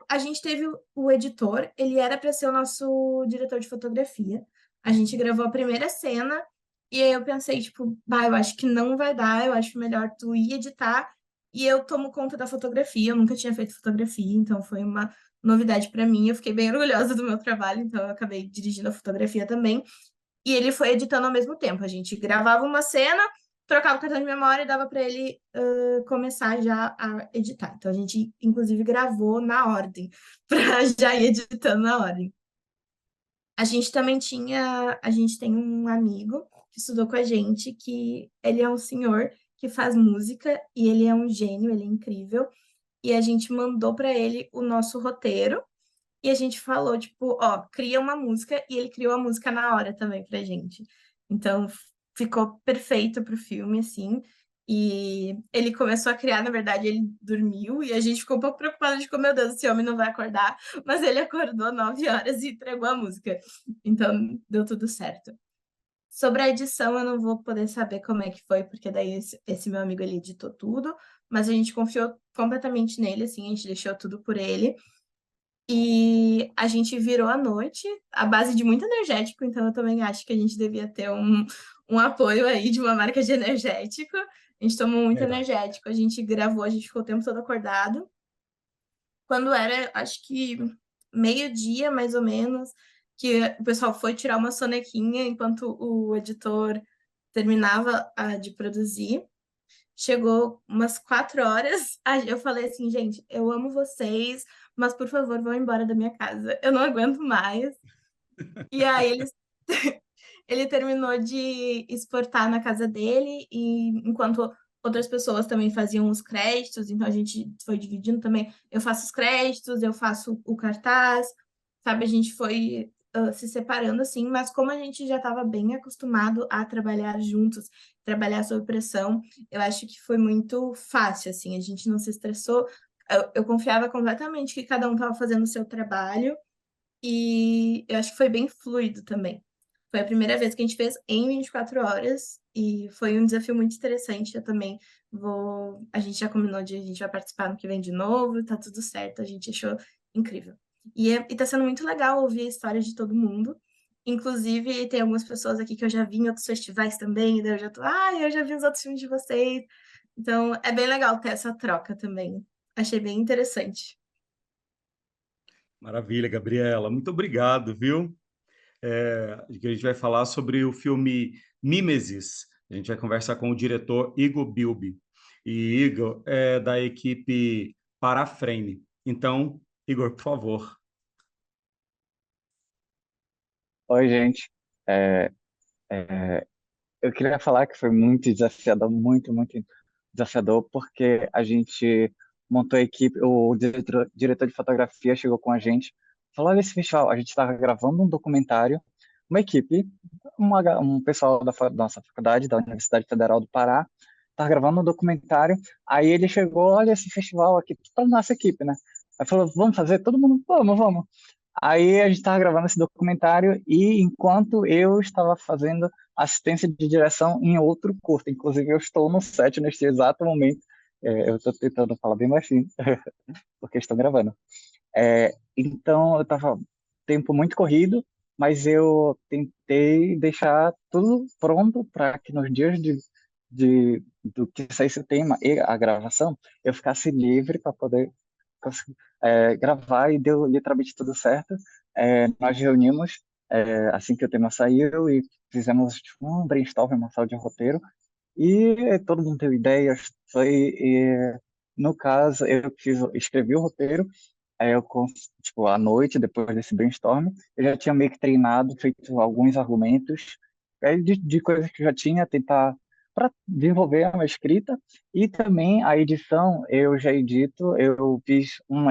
A gente teve o editor, ele era para ser o nosso diretor de fotografia. A gente gravou a primeira cena e aí eu pensei, tipo, eu acho que não vai dar, eu acho melhor tu ir editar e eu tomo conta da fotografia. Eu nunca tinha feito fotografia, então foi uma novidade para mim. Eu fiquei bem orgulhosa do meu trabalho, então eu acabei dirigindo a fotografia também. E ele foi editando ao mesmo tempo. A gente gravava uma cena, trocava o cartão de memória e dava para ele começar já a editar. Então, a gente, inclusive, gravou na ordem, para já ir editando na ordem. A gente também a gente tem um amigo que estudou com a gente, que ele é um senhor que faz música, e ele é um gênio, ele é incrível, e a gente mandou para ele o nosso roteiro, e a gente falou, tipo, cria uma música, e ele criou a música na hora também pra gente. Então, ficou perfeito pro filme, assim. E ele começou a criar, na verdade, ele dormiu, e a gente ficou um pouco preocupada de como, meu Deus, esse homem não vai acordar. Mas ele acordou 9 horas e entregou a música. Então, deu tudo certo. Sobre a edição, eu não vou poder saber como é que foi, porque daí esse meu amigo, ele editou tudo. Mas a gente confiou completamente nele, assim, a gente deixou tudo por ele. E a gente virou à noite, à base de muito energético, então eu também acho que a gente devia ter um apoio aí de uma marca de energético. A gente tomou muito energético, a gente gravou, a gente ficou o tempo todo acordado. Quando era, acho que meio-dia, mais ou menos, que o pessoal foi tirar uma sonequinha enquanto o editor terminava de produzir. Chegou umas 4 horas, eu falei assim, gente, eu amo vocês, mas por favor, vão embora da minha casa, eu não aguento mais. E aí ele terminou de exportar na casa dele, e enquanto outras pessoas também faziam os créditos, então a gente foi dividindo também. Eu faço os créditos, eu faço o cartaz, sabe? A gente foi se separando assim, mas como a gente já estava bem acostumado a trabalhar juntos, trabalhar sob pressão, eu acho que foi muito fácil, assim, a gente não se estressou. Eu confiava completamente que cada um estava fazendo o seu trabalho e eu acho que foi bem fluido também. Foi a primeira vez que a gente fez em 24 horas e foi um desafio muito interessante. Eu também vou. A gente já combinou de a gente vai participar no que vem de novo, tá tudo certo, a gente achou incrível. E tá sendo muito legal ouvir a história de todo mundo. Inclusive, tem algumas pessoas aqui que eu já vi em outros festivais também, daí eu já tô, eu já vi os outros filmes de vocês. Então, é bem legal ter essa troca também. Achei bem interessante. Maravilha, Gabriela. Muito obrigado, viu? Que a gente vai falar sobre o filme Mimesis. A gente vai conversar com o diretor Igor Bilby. E Igor é da equipe Paraframe. Então, Igor, por favor. Oi, gente. É, é, eu queria falar que foi muito desafiador, muito desafiador, porque a gente montou a equipe, o diretor de fotografia chegou com a gente, falou, olha esse festival, a gente estava gravando um documentário, uma equipe, um pessoal da nossa faculdade, da Universidade Federal do Pará, estava gravando um documentário, aí ele chegou, olha esse festival aqui, para nossa equipe, né? Aí falou, vamos fazer? Todo mundo, vamos. Aí a gente estava gravando esse documentário e enquanto eu estava fazendo assistência de direção em outro curto, inclusive eu estou no set neste exato momento, eu estou tentando falar bem baixinho, porque estou gravando. Então eu estava tempo muito corrido, mas eu tentei deixar tudo pronto para que nos dias do que saísse o tema e a gravação, eu ficasse livre para poder consegui, gravar e deu literalmente tudo certo. Nós reunimos assim que o tema saiu e fizemos tipo, um brainstorm, uma sala de roteiro e todo mundo teve ideias. No caso, escrevi o roteiro. Tipo, à noite, depois desse brainstorm, eu já tinha meio que treinado, feito alguns argumentos de coisas que eu já tinha, tentar para desenvolver a minha escrita e também a edição, eu já edito, eu fiz um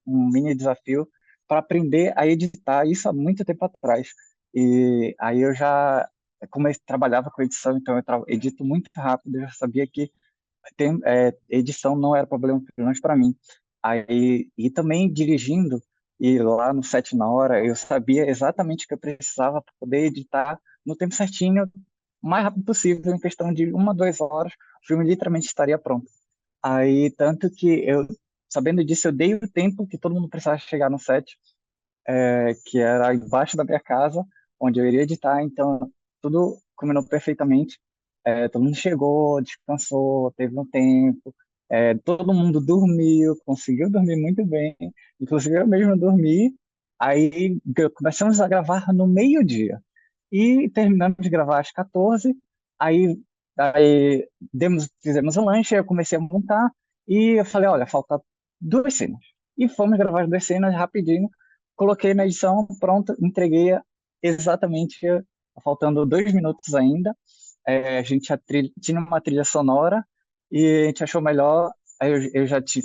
mini desafio para aprender a editar isso há muito tempo atrás. E aí eu já, como eu trabalhava com edição, então eu edito muito rápido, eu já sabia que edição não era problema para mim. Aí, e também dirigindo, e lá no set na hora, eu sabia exatamente o que eu precisava para poder editar no tempo certinho, o mais rápido possível, em questão de 1, 2 horas, o filme literalmente estaria pronto. Aí, tanto que eu, sabendo disso, eu dei o tempo que todo mundo precisava chegar no set, que era embaixo da minha casa, onde eu iria editar, então tudo combinou perfeitamente. Todo mundo chegou, descansou, teve um tempo, todo mundo dormiu, conseguiu dormir muito bem, inclusive eu mesmo dormi. Aí começamos a gravar no meio-dia e terminamos de gravar às 14. Aí, fizemos um lanche, eu comecei a montar e eu falei, olha, falta 2 cenas. E fomos gravar as 2 cenas rapidinho, coloquei na edição, pronto, entreguei exatamente faltando 2 minutos ainda. A gente tinha uma trilha sonora e a gente achou melhor. Aí eu já tinha,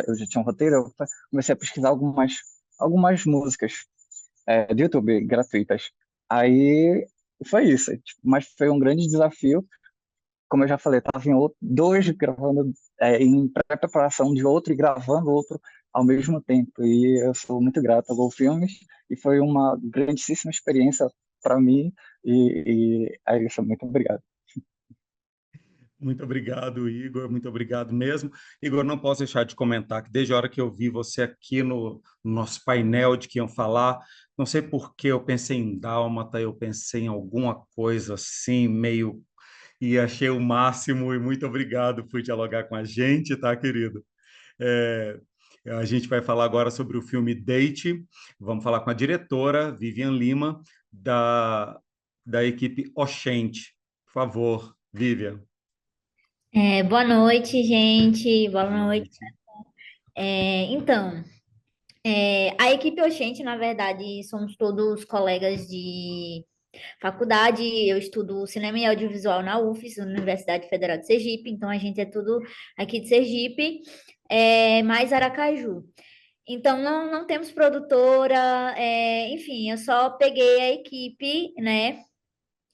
eu já tinha um roteiro, eu comecei a pesquisar algumas músicas do YouTube gratuitas. Aí foi isso, tipo, mas foi um grande desafio. Como eu já falei, estava em dois gravando em preparação de outro e gravando outro ao mesmo tempo. E eu sou muito grato ao Gol Filmes e foi uma grandíssima experiência para mim. E é isso, muito obrigado. Muito obrigado, Igor. Muito obrigado mesmo. Igor, não posso deixar de comentar que desde a hora que eu vi você aqui no nosso painel de que iam falar, não sei por que eu pensei em Dálmata, eu pensei em alguma coisa assim, meio... E achei o máximo, e muito obrigado por dialogar com a gente, tá, querido? A gente vai falar agora sobre o filme Date. Vamos falar com a diretora, Vivian Lima, da equipe Oxente. Por favor, Vivian. Boa noite, gente. Boa noite. Então, a equipe Oxente, na verdade, somos todos colegas de faculdade, eu estudo cinema e audiovisual na UFES, Universidade Federal de Sergipe, então a gente é tudo aqui de Sergipe, mais Aracaju. Então, não temos produtora, enfim, eu só peguei a equipe, né?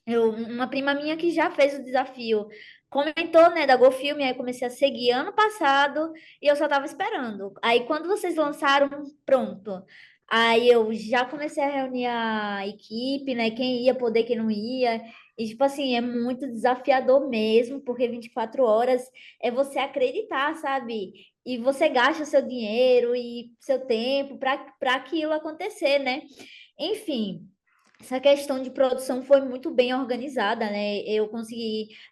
Uma prima minha que já fez o desafio comentou, né, da GoFilme, aí eu comecei a seguir ano passado e eu só tava esperando. Aí quando vocês lançaram, pronto. Aí eu já comecei a reunir a equipe, né, quem ia poder, quem não ia. E tipo assim, é muito desafiador mesmo, porque 24 horas é você acreditar, sabe? E você gasta seu dinheiro e seu tempo para aquilo acontecer, né? Enfim, essa questão de produção foi muito bem organizada, né?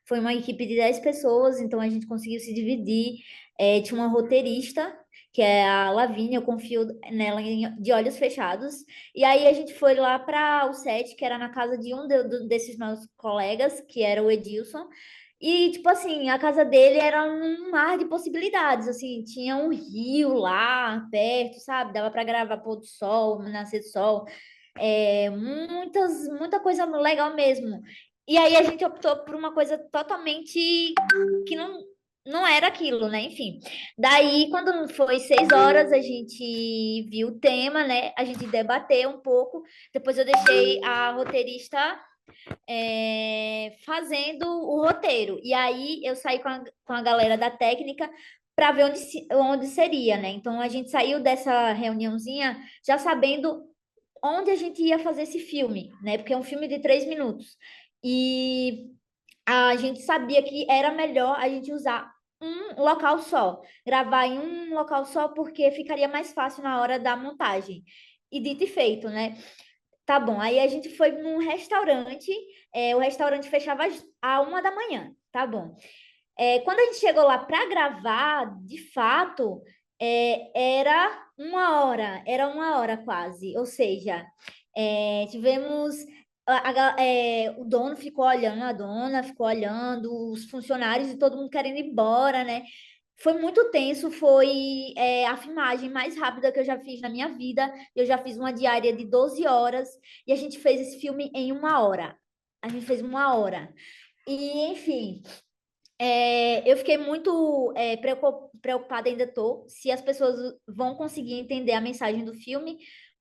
Foi uma equipe de 10 pessoas, então a gente conseguiu se dividir. Tinha uma roteirista, que é a Lavínia, eu confio nela de olhos fechados. E aí a gente foi lá para o set, que era na casa de desses meus colegas, que era o Edilson. E, tipo assim, a casa dele era um mar de possibilidades, assim, tinha um rio lá perto, sabe? Dava para gravar pôr do sol, nascer do sol, muita coisa legal mesmo. E aí a gente optou por uma coisa totalmente que não era aquilo, né? Enfim. Daí, quando foi 6 horas, a gente viu o tema, né? A gente debateu um pouco. Depois eu deixei a roteirista fazendo o roteiro. E aí eu saí com a galera da técnica para ver onde seria, né? Então a gente saiu dessa reuniãozinha já sabendo onde a gente ia fazer esse filme, né? Porque é um filme de 3 minutos. E a gente sabia que era melhor a gente usar um local só, gravar em um local só, porque ficaria mais fácil na hora da montagem. E dito e feito, né? Tá bom, aí a gente foi num restaurante, o restaurante fechava à 1 da manhã, tá bom. Quando a gente chegou lá para gravar, de fato, era 1 hora quase, ou seja, tivemos o dono ficou olhando, a dona ficou olhando, os funcionários e todo mundo querendo ir embora, né? Foi muito tenso, foi a filmagem mais rápida que eu já fiz na minha vida. Eu já fiz uma diária de 12 horas e a gente fez esse filme em 1 hora. A gente fez 1 hora. E, enfim, eu fiquei muito preocupada, ainda estou, se as pessoas vão conseguir entender a mensagem do filme,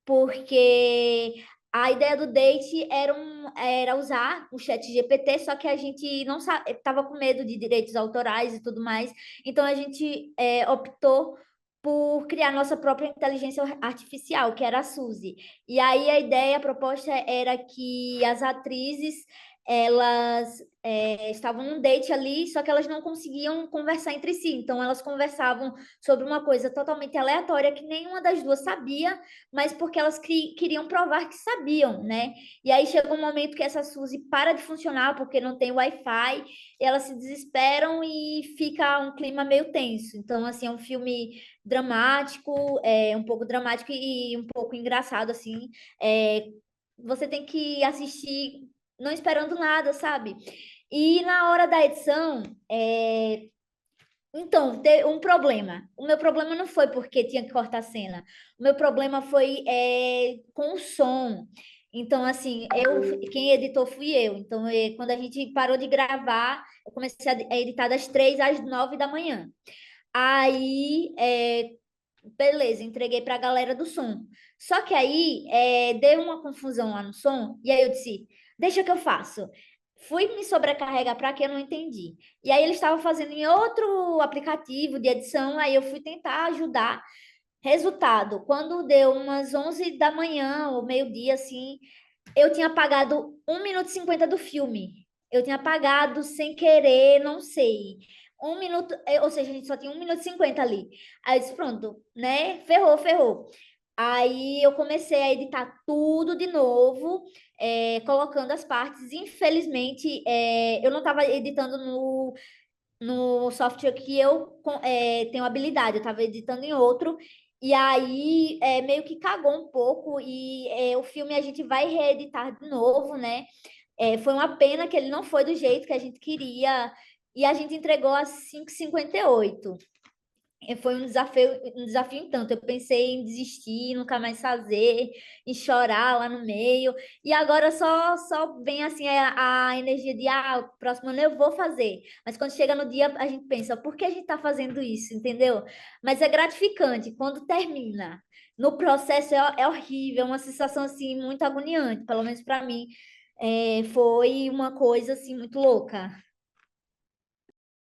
porque a ideia do date era usar o chat GPT, só que a gente não estava com medo de direitos autorais e tudo mais, então a gente optou por criar nossa própria inteligência artificial, que era a Suzy. E aí a ideia, a proposta era que as atrizes elas estavam num date ali, só que elas não conseguiam conversar entre si. Então, elas conversavam sobre uma coisa totalmente aleatória que nenhuma das duas sabia, mas porque elas queriam provar que sabiam, né? E aí chega um momento que essa Suzy para de funcionar porque não tem Wi-Fi, e elas se desesperam e fica um clima meio tenso. Então, assim, é um filme dramático, um pouco dramático e um pouco engraçado, assim. Você tem que assistir não esperando nada, sabe? E na hora da edição, então, teve um problema. O meu problema não foi porque tinha que cortar a cena. O meu problema foi com o som. Então, assim, quem editou fui eu. Então, quando a gente parou de gravar, eu comecei a editar das 3 às 9 da manhã. Aí, beleza, entreguei para a galera do som. Só que aí deu uma confusão lá no som, e aí eu disse, deixa que eu faço. Fui me sobrecarregar para que eu não entendi. E aí eles estavam fazendo em outro aplicativo de edição, aí eu fui tentar ajudar. Resultado, quando deu umas 11 da manhã, ou meio-dia, assim, eu tinha apagado 1 minuto e 50 do filme. Eu tinha apagado sem querer, não sei. 1 minuto, ou seja, a gente só tinha 1 minuto e 50 ali. Aí eu disse, pronto, né? Ferrou. Aí eu comecei a editar tudo de novo, colocando as partes. Infelizmente, eu não estava editando no software que eu tenho habilidade, eu estava editando em outro. E aí meio que cagou um pouco, e o filme a gente vai reeditar de novo, né? Foi uma pena que ele não foi do jeito que a gente queria, e a gente entregou às 5h58. Foi um desafio em tanto. Eu pensei em desistir, nunca mais fazer, em chorar lá no meio. E agora só vem assim a energia de, o próximo ano eu vou fazer. Mas quando chega no dia, a gente pensa, por que a gente está fazendo isso, entendeu? Mas é gratificante quando termina. No processo é horrível, é uma sensação assim muito agoniante, pelo menos para mim. Foi uma coisa assim muito louca.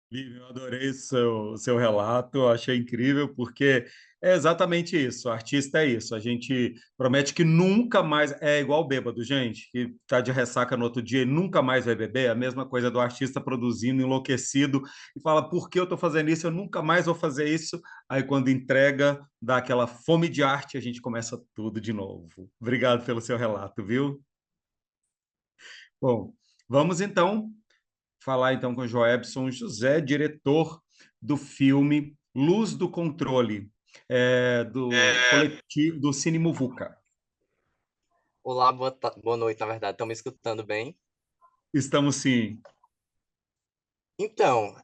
Lívia, eu adorei o seu relato, achei incrível, porque é exatamente isso, artista é isso, a gente promete que nunca mais, é igual bêbado, gente, que está de ressaca no outro dia e nunca mais vai beber, a mesma coisa do artista produzindo, enlouquecido, e fala, por que eu estou fazendo isso? Eu nunca mais vou fazer isso, aí quando entrega, dá aquela fome de arte, a gente começa tudo de novo. Obrigado pelo seu relato, viu? Bom, vamos então falar então com Joebson José, diretor do filme Luz do Controle, do coletivo do Cine Muvuca. Olá, boa noite, na verdade. Estão me escutando bem? Estamos sim. Então,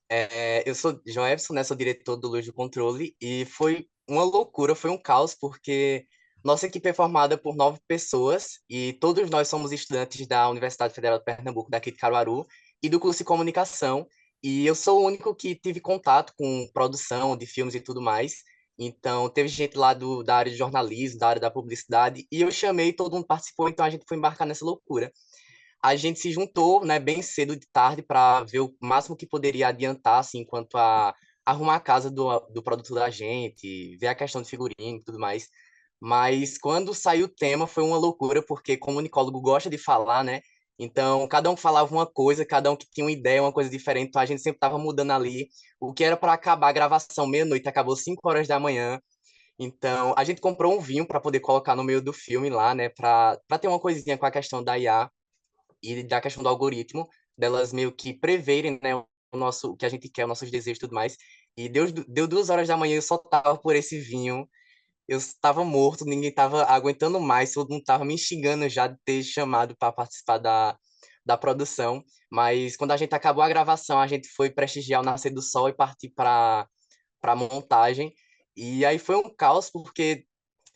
eu sou Joebson, né? Sou diretor do Luz do Controle e foi uma loucura, foi um caos, porque nossa equipe é formada por 9 pessoas e todos nós somos estudantes da Universidade Federal de Pernambuco, daqui de Caruaru, e do curso de comunicação. E eu sou o único que tive contato com produção de filmes e tudo mais. Então, teve gente lá da área de jornalismo, da área da publicidade, e eu chamei, todo mundo participou, então a gente foi embarcar nessa loucura. A gente se juntou, né, bem cedo de tarde para ver o máximo que poderia adiantar, assim, quanto a arrumar a casa do produto da gente, ver a questão de figurino e tudo mais. Mas quando saiu o tema foi uma loucura, porque como o comunicólogo gosta de falar, né? Então, cada um falava uma coisa, cada um que tinha uma ideia, uma coisa diferente, então a gente sempre estava mudando ali. O que era para acabar a gravação meia-noite, acabou 5 horas da manhã. Então, a gente comprou um vinho para poder colocar no meio do filme lá, né? Para ter uma coisinha com a questão da IA e da questão do algoritmo, delas meio que preverem, né, o que a gente quer, os nossos desejos e tudo mais. E deu 2 horas da manhã, eu só tava por esse vinho, eu estava morto, ninguém estava aguentando mais, todo mundo estava me xingando já de ter chamado para participar da produção. Mas quando a gente acabou a gravação, a gente foi prestigiar o nascer do sol e partir para a montagem. E aí foi um caos, porque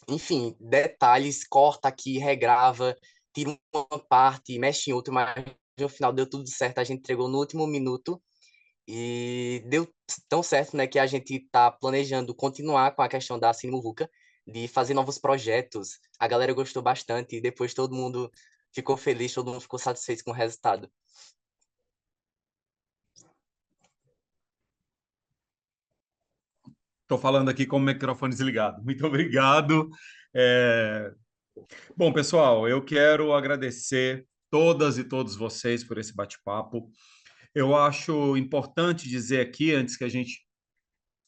enfim, detalhes, corta aqui, regrava, tira uma parte, mexe em outra, mas no final deu tudo certo, a gente entregou no último minuto e deu tão certo, né, que a gente está planejando continuar com a questão da Cinemuvuca, de fazer novos projetos. A galera gostou bastante e depois todo mundo ficou feliz, todo mundo ficou satisfeito com o resultado. Estou falando aqui com o microfone desligado. Muito obrigado. Bom, pessoal, eu quero agradecer todas e todos vocês por esse bate-papo. Eu acho importante dizer aqui, antes que a gente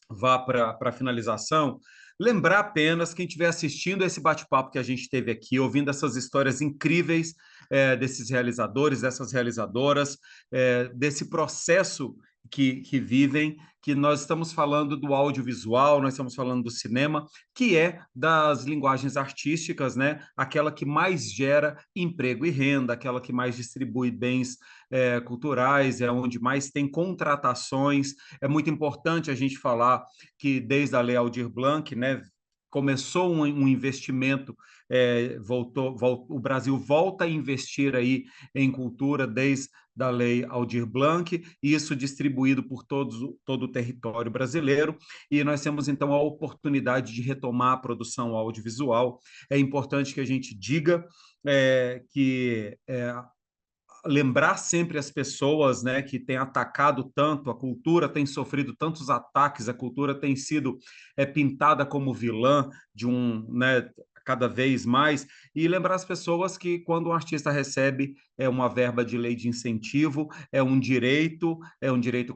vá para a finalização, lembrar apenas quem estiver assistindo esse bate-papo que a gente teve aqui, ouvindo essas histórias incríveis desses realizadores, dessas realizadoras, desse processo que vivem, que nós estamos falando do audiovisual, nós estamos falando do cinema, que é das linguagens artísticas, né? Aquela que mais gera emprego e renda, aquela que mais distribui bens culturais, é onde mais tem contratações. É muito importante a gente falar que desde a Lei Aldir Blanc, né, começou um investimento, o Brasil volta a investir aí em cultura desde da Lei Aldir Blanc, isso distribuído por todo o território brasileiro, e nós temos então a oportunidade de retomar a produção audiovisual. É importante que a gente diga que lembrar sempre as pessoas, né, que têm atacado tanto, a cultura tem sofrido tantos ataques, a cultura tem sido pintada como vilã de né, cada vez mais, e lembrar as pessoas que quando um artista recebe uma verba de lei de incentivo, é um direito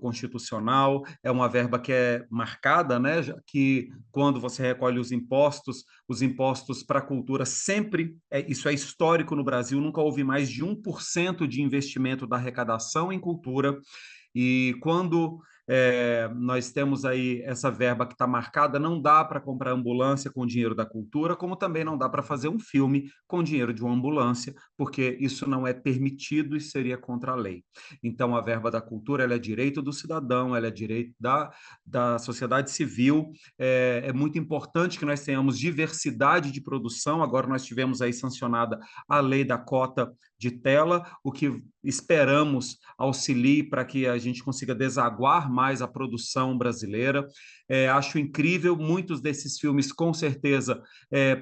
constitucional, é uma verba que é marcada, né, que quando você recolhe os impostos para a cultura sempre, isso é histórico no Brasil, nunca houve mais de 1% de investimento da arrecadação em cultura, e quando Nós temos aí essa verba que está marcada, não dá para comprar ambulância com dinheiro da cultura, como também não dá para fazer um filme com dinheiro de uma ambulância, porque isso não é permitido e seria contra a lei. Então, a verba da cultura ela é direito do cidadão, ela é direito da sociedade civil. É muito importante que nós tenhamos diversidade de produção. Agora nós tivemos aí sancionada a lei da cota de tela, o que esperamos auxilie para que a gente consiga desaguar mais a produção brasileira. Acho incrível, muitos desses filmes com certeza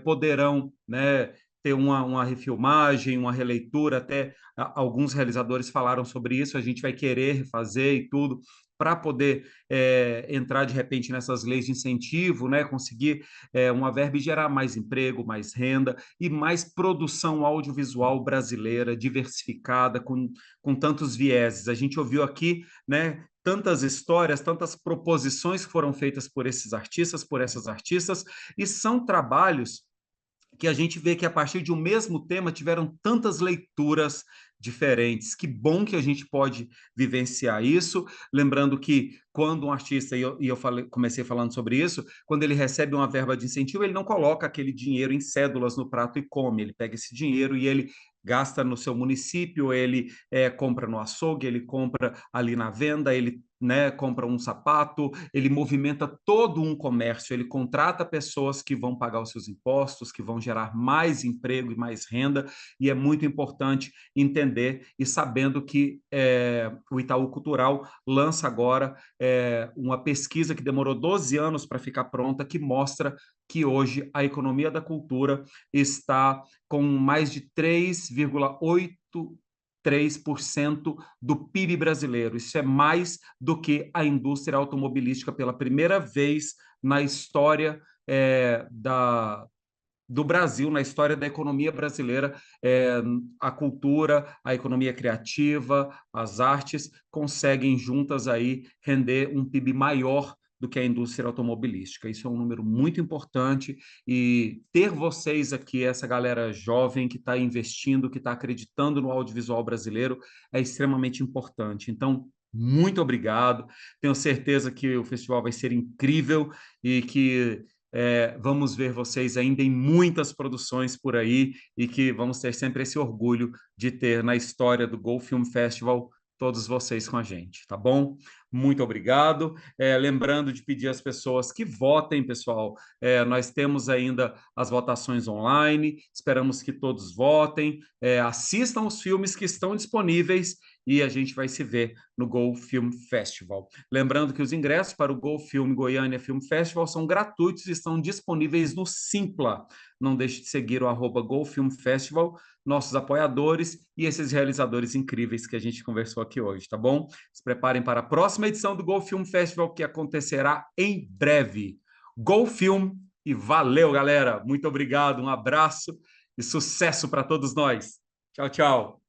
poderão, né, ter uma refilmagem, uma releitura, até alguns realizadores falaram sobre isso, a gente vai querer fazer e tudo, para poder entrar de repente nessas leis de incentivo, né, conseguir uma verba e gerar mais emprego, mais renda e mais produção audiovisual brasileira, diversificada, com tantos vieses. A gente ouviu aqui, né, tantas histórias, tantas proposições que foram feitas por esses artistas, por essas artistas, e são trabalhos que a gente vê que a partir de um mesmo tema tiveram tantas leituras diferentes. Que bom que a gente pode vivenciar isso, lembrando que quando um artista, comecei falando sobre isso, quando ele recebe uma verba de incentivo, ele não coloca aquele dinheiro em cédulas no prato e come, ele pega esse dinheiro e ele gasta no seu município, ele compra no açougue, ele compra ali na venda, ele, né, compra um sapato, ele movimenta todo um comércio, ele contrata pessoas que vão pagar os seus impostos, que vão gerar mais emprego e mais renda, e é muito importante entender e sabendo que o Itaú Cultural lança agora uma pesquisa que demorou 12 anos para ficar pronta, que mostra que hoje a economia da cultura está com mais de 3,83% do PIB brasileiro. Isso é mais do que a indústria automobilística pela primeira vez na história do Brasil, na história da economia brasileira. A cultura, a economia criativa, as artes conseguem juntas aí render um PIB maior do que a indústria automobilística. Isso é um número muito importante e ter vocês aqui, essa galera jovem que está investindo, que está acreditando no audiovisual brasileiro, é extremamente importante. Então, muito obrigado. Tenho certeza que o festival vai ser incrível e que vamos ver vocês ainda em muitas produções por aí e que vamos ter sempre esse orgulho de ter na história do Go Film Festival todos vocês com a gente, tá bom? Muito obrigado. Lembrando de pedir às pessoas que votem, pessoal. Nós temos ainda as votações online, esperamos que todos votem, assistam os filmes que estão disponíveis e a gente vai se ver no Go Film Festival. Lembrando que os ingressos para o Go Film Goiânia Film Festival são gratuitos e estão disponíveis no Simpla. Não deixe de seguir o @Go Film Festival, nossos apoiadores e esses realizadores incríveis que a gente conversou aqui hoje, tá bom? Se preparem para a próxima edição do Go Film Festival, que acontecerá em breve. Go Film e valeu, galera! Muito obrigado, um abraço e sucesso para todos nós. Tchau, tchau!